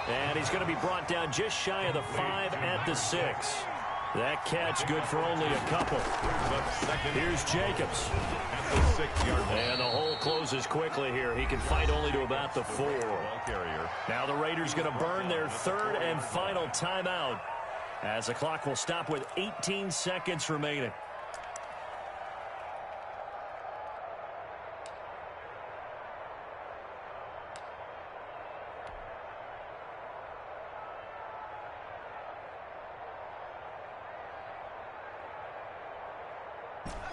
And he's going to be brought down just shy of the 5 at the 6. That catch good for only a couple. Here's Jacobs. And the hole closes quickly here. He can fight only to about the 4. Now the Raiders going to burn their 3rd and final timeout as the clock will stop with 18 seconds remaining.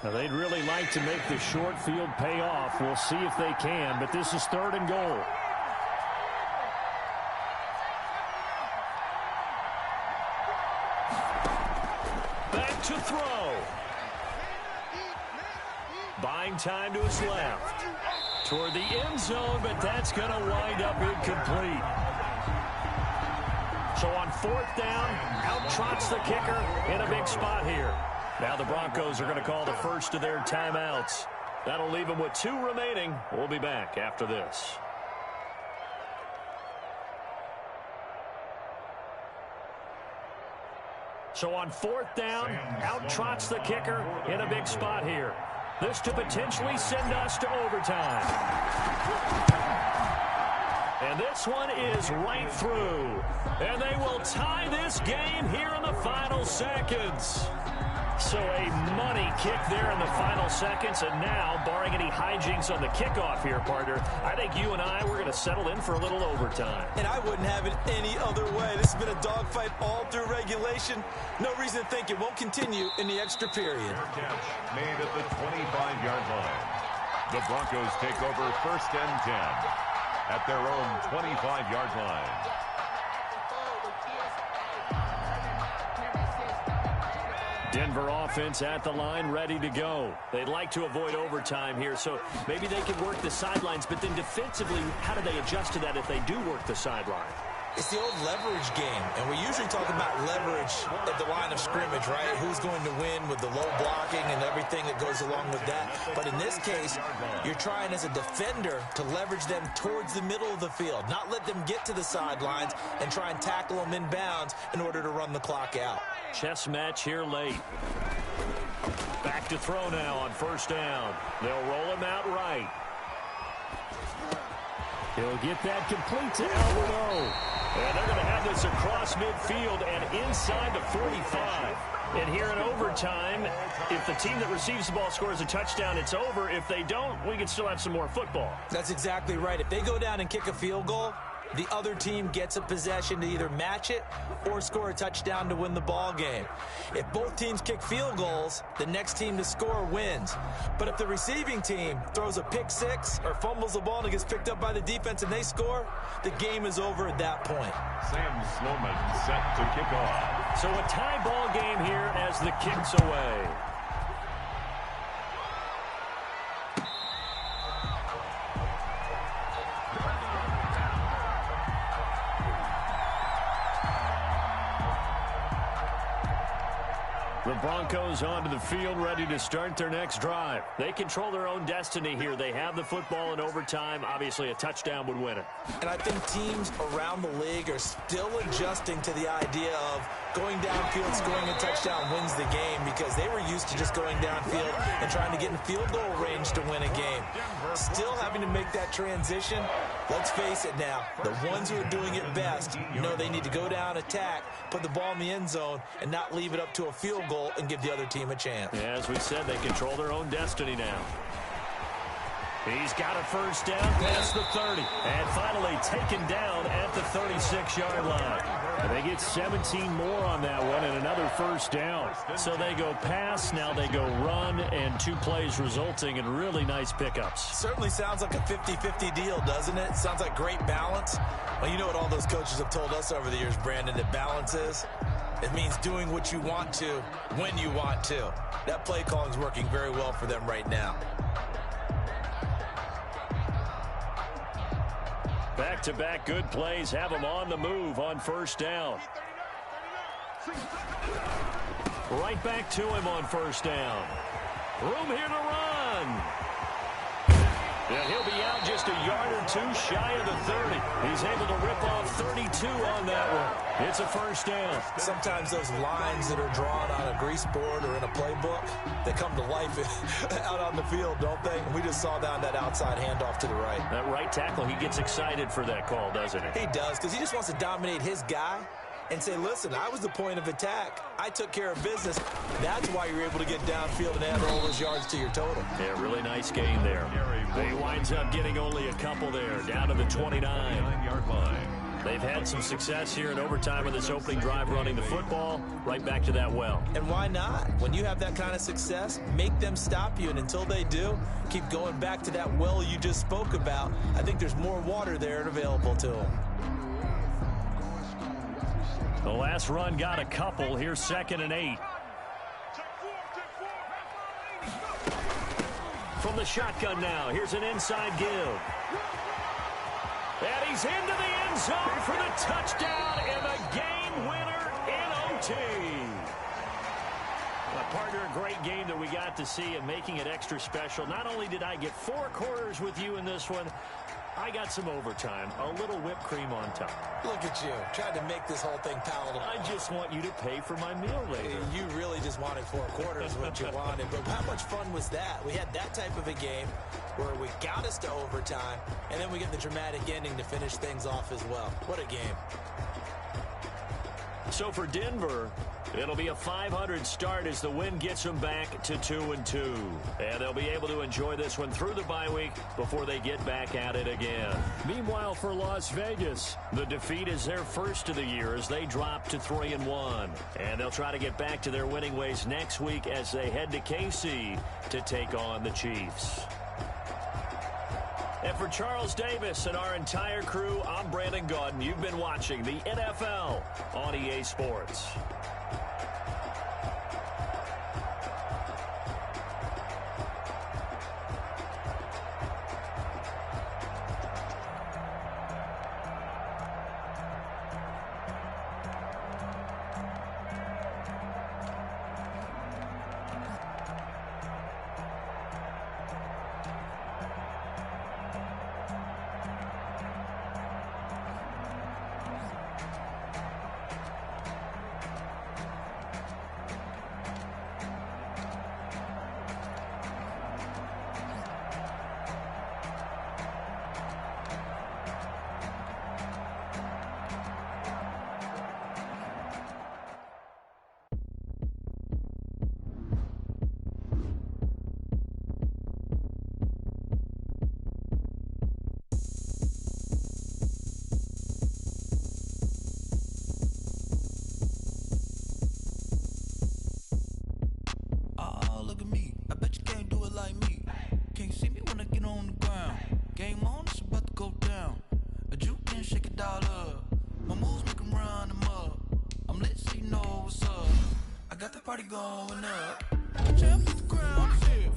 Now, they'd really like to make the short field pay off. We'll see if they can, but this is 3rd and goal. Back to throw. Buying time to his left. Toward the end zone, but that's going to wind up incomplete. So on 4th down, out trots the kicker in a big spot here. Now the Broncos are going to call the first of their timeouts. That'll leave them with 2 remaining. We'll be back after this. So on 4th down, out trots the kicker in a big spot here. This to potentially send us to overtime. And this one is right through. And they will tie this game here in the final seconds. So a money kick there in the final seconds, and now, barring any hijinks on the kickoff here, partner, I think you and I, we're going to settle in for a little overtime. And I wouldn't have it any other way. This has been a dogfight all through regulation. No reason to think it won't continue in the extra period. Catch made at the 25-yard line. The Broncos take over 1st and 10 at their own 25-yard line. Denver offense at the line, ready to go. They'd like to avoid overtime here, so maybe they can work the sidelines, but then defensively, how do they adjust to that if they do work the sideline? It's the old leverage game, and we usually talk about leverage at the line of scrimmage, right? Who's going to win with the low blocking and everything that goes along with that. But in this case, you're trying as a defender to leverage them towards the middle of the field, not let them get to the sidelines and try and tackle them in bounds in order to run the clock out. Chess match here late. Back to throw now on 1st down. They'll roll him out right. He'll get that complete to Alberto. And they're going to have this across midfield and inside the 45. And here in overtime, if the team that receives the ball scores a touchdown, it's over. If they don't, we can still have some more football. That's exactly right. If they go down and kick a field goal, the other team gets a possession to either match it or score a touchdown to win the ball game. If both teams kick field goals, the next team to score wins. But if the receiving team throws a pick 6 or fumbles the ball and it gets picked up by the defense and they score, the game is over at that point. Sam Snowman set to kick off. So a tie ball game here as the kick's away. The Broncos onto the field, ready to start their next drive. They control their own destiny here. They have the football in overtime. Obviously, a touchdown would win it. And I think teams around the league are still adjusting to the idea of going downfield, scoring a touchdown wins the game, because they were used to just going downfield and trying to get in field goal range to win a game. Still having to make that transition. Let's face it now, the ones who are doing it best know they need to go down, attack, put the ball in the end zone, and not leave it up to a field goal and give the other team a chance. Yeah, as we said, they control their own destiny now. He's got a first down past the 30. And finally taken down at the 36-yard line. And they get 17 more on that one and another first down. So they go pass, now they go run, and 2 plays resulting in really nice pickups. Certainly sounds like a 50-50 deal, doesn't it? Sounds like great balance. Well, you know what all those coaches have told us over the years, Brandon, that balance is? It means doing what you want to when you want to. That play calling is working very well for them right now. Back-to-back good plays have them on the move on first down. Right back to him on first down. Room here to run. And he'll be out just a yard or 2 shy of the 30. He's able to rip off 32 on that one. It's a first down. Sometimes those lines that are drawn on a grease board or in a playbook, they come to life out on the field, don't they? And we just saw down that outside handoff to the right. That right tackle, he gets excited for that call, doesn't he? He does, because he just wants to dominate his guy and say, listen, I was the point of attack. I took care of business. That's why you're able to get downfield and add all those yards to your total. Yeah, really nice gain there. He winds up getting only a couple there, down to the 29-yard line. They've had some success here in overtime in this opening drive running the football. Right back to that well. And why not? When you have that kind of success, make them stop you. And until they do, keep going back to that well you just spoke about. I think there's more water there and available to them. The last run got a couple. Here's 2nd and 8. From the shotgun now, here's an inside give. And he's into the end zone for the touchdown and the game winner in OT. Partner, a great game that we got to see and making it extra special. Not only did I get 4 quarters with you in this one, I got some overtime, a little whipped cream on top. Look at you, trying to make this whole thing palatable. I just want you to pay for my meal later. You really just wanted 4 quarters, what you wanted. But how much fun was that? We had that type of a game where we got us to overtime, and then we get the dramatic ending to finish things off as well. What a game. So for Denver, it'll be a 500 start as the win gets them back to 2-2. And they'll be able to enjoy this one through the bye week before they get back at it again. Meanwhile, for Las Vegas, the defeat is their first of the year as they drop to 3-1. And they'll try to get back to their winning ways next week as they head to KC to take on the Chiefs. And for Charles Davis and our entire crew, I'm Brandon Gaudin. You've been watching the NFL on EA Sports. Party going up. Jump to the ground, shit.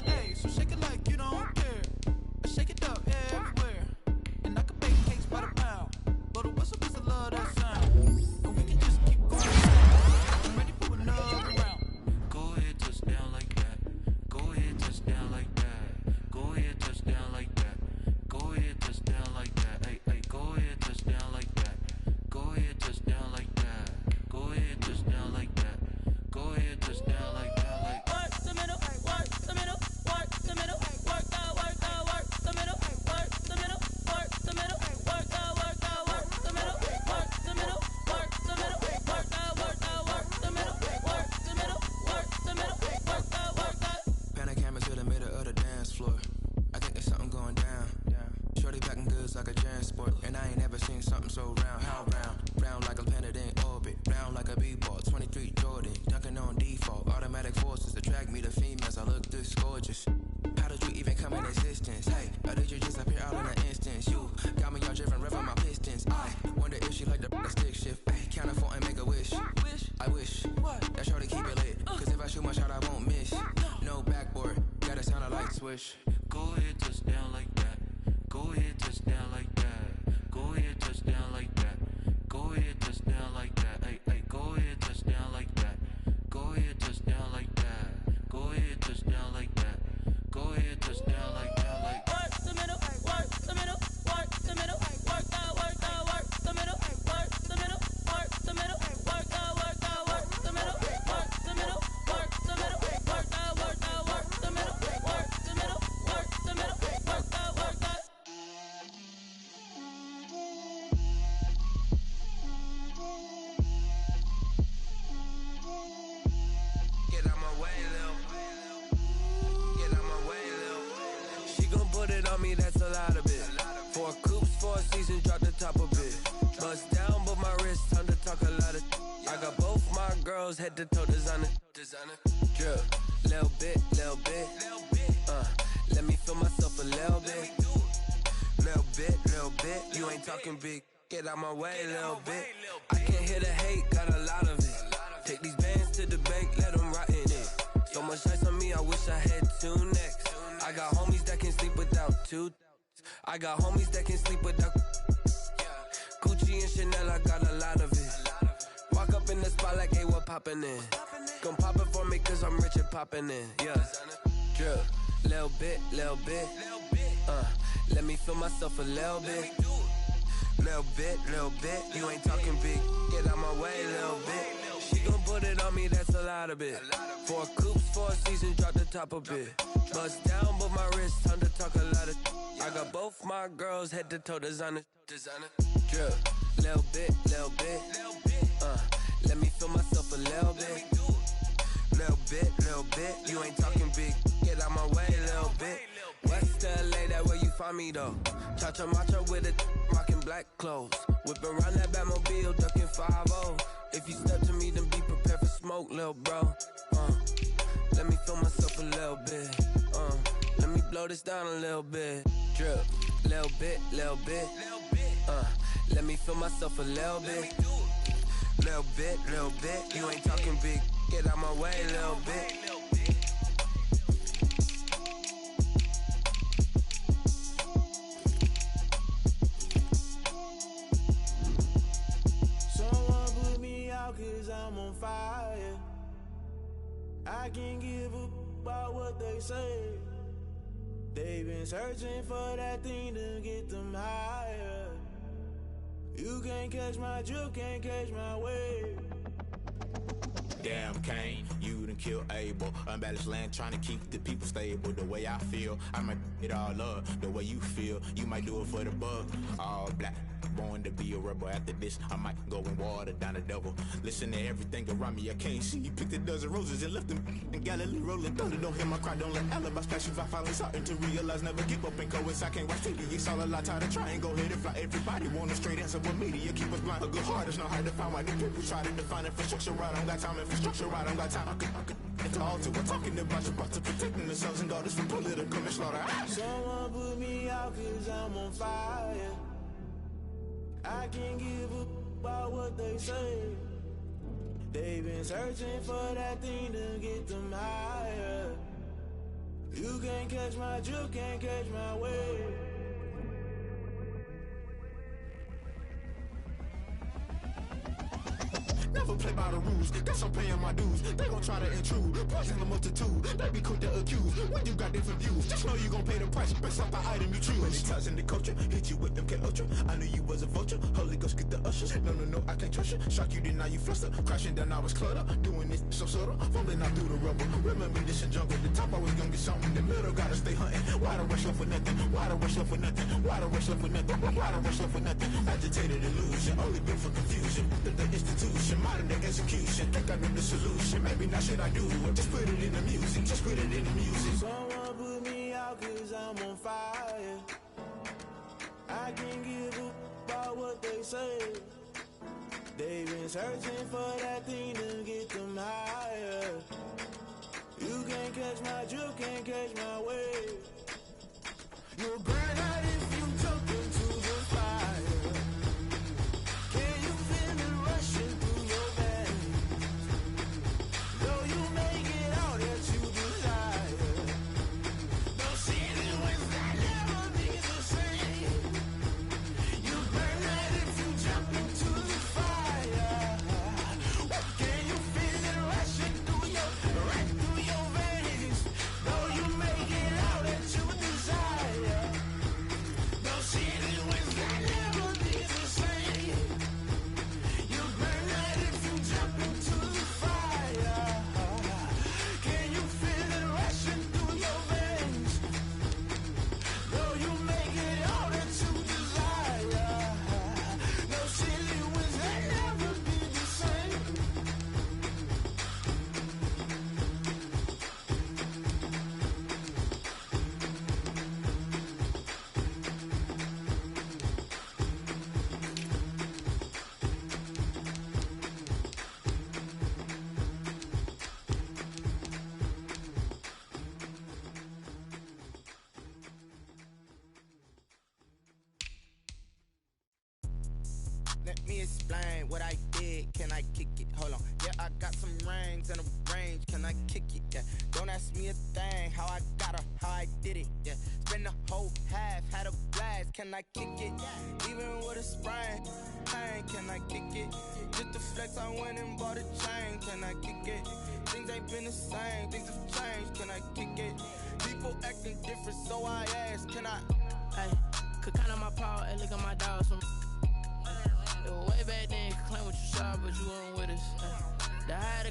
Hey, so shake it like you don't care. Shake it up everywhere. And I can bake cakes by the pound. But a whistle is a love that sound. And we can just keep going. like a transport. And I ain't never seen something so round. How round? Round like a planet in orbit. Round like a b-ball. 23 Jordan. Dunking on default. Automatic forces attract me to females. I look this gorgeous. How did you even come in existence? Hey, or did you just appear out in an instance? You got me all driven, revving my pistons. I wonder if she like the stick shift. Hey, count it 4 and make a wish. I wish that shorty keep it lit. Cause if I shoot my shot, I won't miss. No backboard, gotta sound a light switch. Go ahead, touch down like that. Go ahead, touch down like that. Go ahead, touch down like that. Go ahead, touch down like that. Hey, hey, go ahead, touch down like that. Go ahead, touch down like that. Go ahead, touch down like that. Go ahead, touch down like that. Like work the middle, work the middle, work the middle, work that, work the middle, work the middle, work the middle, work that, work the middle, work the middle, work the middle, work that, work the middle, work the middle, work the middle, work that, work that. Get out my way, Lil. Get out my way, Lil. She gon' put it on me, that's a lot of it. 4 coops, 4 seasons, drop the top a bit. Bust down, but my wrist, time to talk a lot of. I got both my girls, head to toe designer. Drip, little bit, little bit. Let me feel myself a little bit. Little bit. You ain't talking big. Get out my way, little bit. I can't hear the hate, got a lot of it. Take these bands to the bank, let them rot in it. So much ice on me, I wish I had 2 necks. I got homies that can sleep without 2. I got homies that can sleep without. Gucci and Chanel, I got a lot of it. Walk up in the spot like, hey, what poppin' in? Gon' pop it for me, cause I'm rich and poppin' in. Yeah. Drip, little bit. Let me feel myself a little bit. Little bit. You ain't talking big. Get out my way, little bit. She gon' put it on me, that's a lot of it. 4 coops, 4 seasons, drop the top a bit. Bust down, but my wrist, time to talk a lot of. I got both my girls, head to toe designer. Drip, little bit. Let me feel myself a little bit. Little bit. You ain't talking big. Get out my way, little bit. West LA, that where you find me though. Cha-cha matcha with it, rockin' black clothes. Whippin' around that Batmobile, duckin' 5-0. If you step to me, then be prepared for smoke, lil' bro. Let me feel myself a little bit. Let me blow this down a little bit. Drip, little bit. Let me feel myself a little bit. Little bit. You ain't talking big. Get out my way, little bit. Someone put me out cause I'm on fire. I can't give a about what they say. They've been searching for that thing to get them higher. You can't catch my drift, can't catch my wave. Damn, Kane, you done killed Abel. Unbalanced land, trying to keep the people stable. The way I feel, I might it all up. The way you feel, you might do it for the buck. All black, born to be a rebel. After this, I might go and water down the devil. Listen to everything around me, I can't see. Picked a dozen roses and left them in Galilee rolling thunder. Don't hear my cry, don't let alibis flash. If I finally starting to realize, never give up and coincide. Can't watch TV, it's all a lot. Tired of trying, go ahead and fly. Everybody want a straight answer with media. Keep us blind, a good heart, it's not hard to find. Why the people try to define infrastructure right? I don't got time, infrastructure right, I don't got time. I could it's all to we're talking about you, about to protecting the sons and daughters from political and slaughter. Someone put me out cause I'm on fire. I can't give a about what they say. They've been searching for that thing to get them higher. You can't catch my drift, can't catch my wave. Never play by the rules, guess I'm paying my dues. They gon' try to intrude, poison the multitude. They be quick to accuse, when you got different views. Just know you gon' pay the price, based off the item you choose. Many times in the culture, hit you with them K Ultra. I knew you was a vulture, Holy Ghost get the ushers. No, I can't trust you. Shock you, then now you fluster. Crashing down, I was clutter. Doing this so subtle, falling out through the rubble. Remember this in jungle, the top I was gonna get something. The middle gotta stay hunting. Why the rush left for nothing? Why the rush left for nothing? Why the rush left for nothing? Why the rush left for nothing? Agitated illusion, only built for confusion. The institution, modern day execution. Think I know the solution. Maybe not should I do it? Just put it in the music. Just put it in the music. Someone put me out cause I'm on fire. I I can give about what they say. They've been searching for that thing to get them higher. You can't catch my drift, can't catch my wave. You'll burn out if you jump into the fire. Can you feel it rushing through your veins? Though you make it all that you desire. No ceiling wins that never be the same. You burn out if you jump into the fire. Can you feel it rushing through your veins? Though you make it all that you desire. No ceiling wins that never be the same. You burn out if you jump into the fire. Can you feel it rushing through your veins? Though you make it all that you desire. No ceiling wins that never be the same. Let me explain what I did. Can I kick it? Hold on. Yeah, I got some rings and a range. Can I kick it? Yeah. Don't ask me a thing. How I got her, how I did it. Yeah. Spend the whole half, had a blast. Can I kick it? Even with a sprain. Pain, can I kick it? Just to flex, I went and bought a chain. Can I kick it? Things ain't been the same. Things have changed. Can I kick it? People acting different, so I ask. Can I? Hey, could count on my power, hey, look at my dogs. Way back then, you could claim what you saw, but you weren't with us. The higher the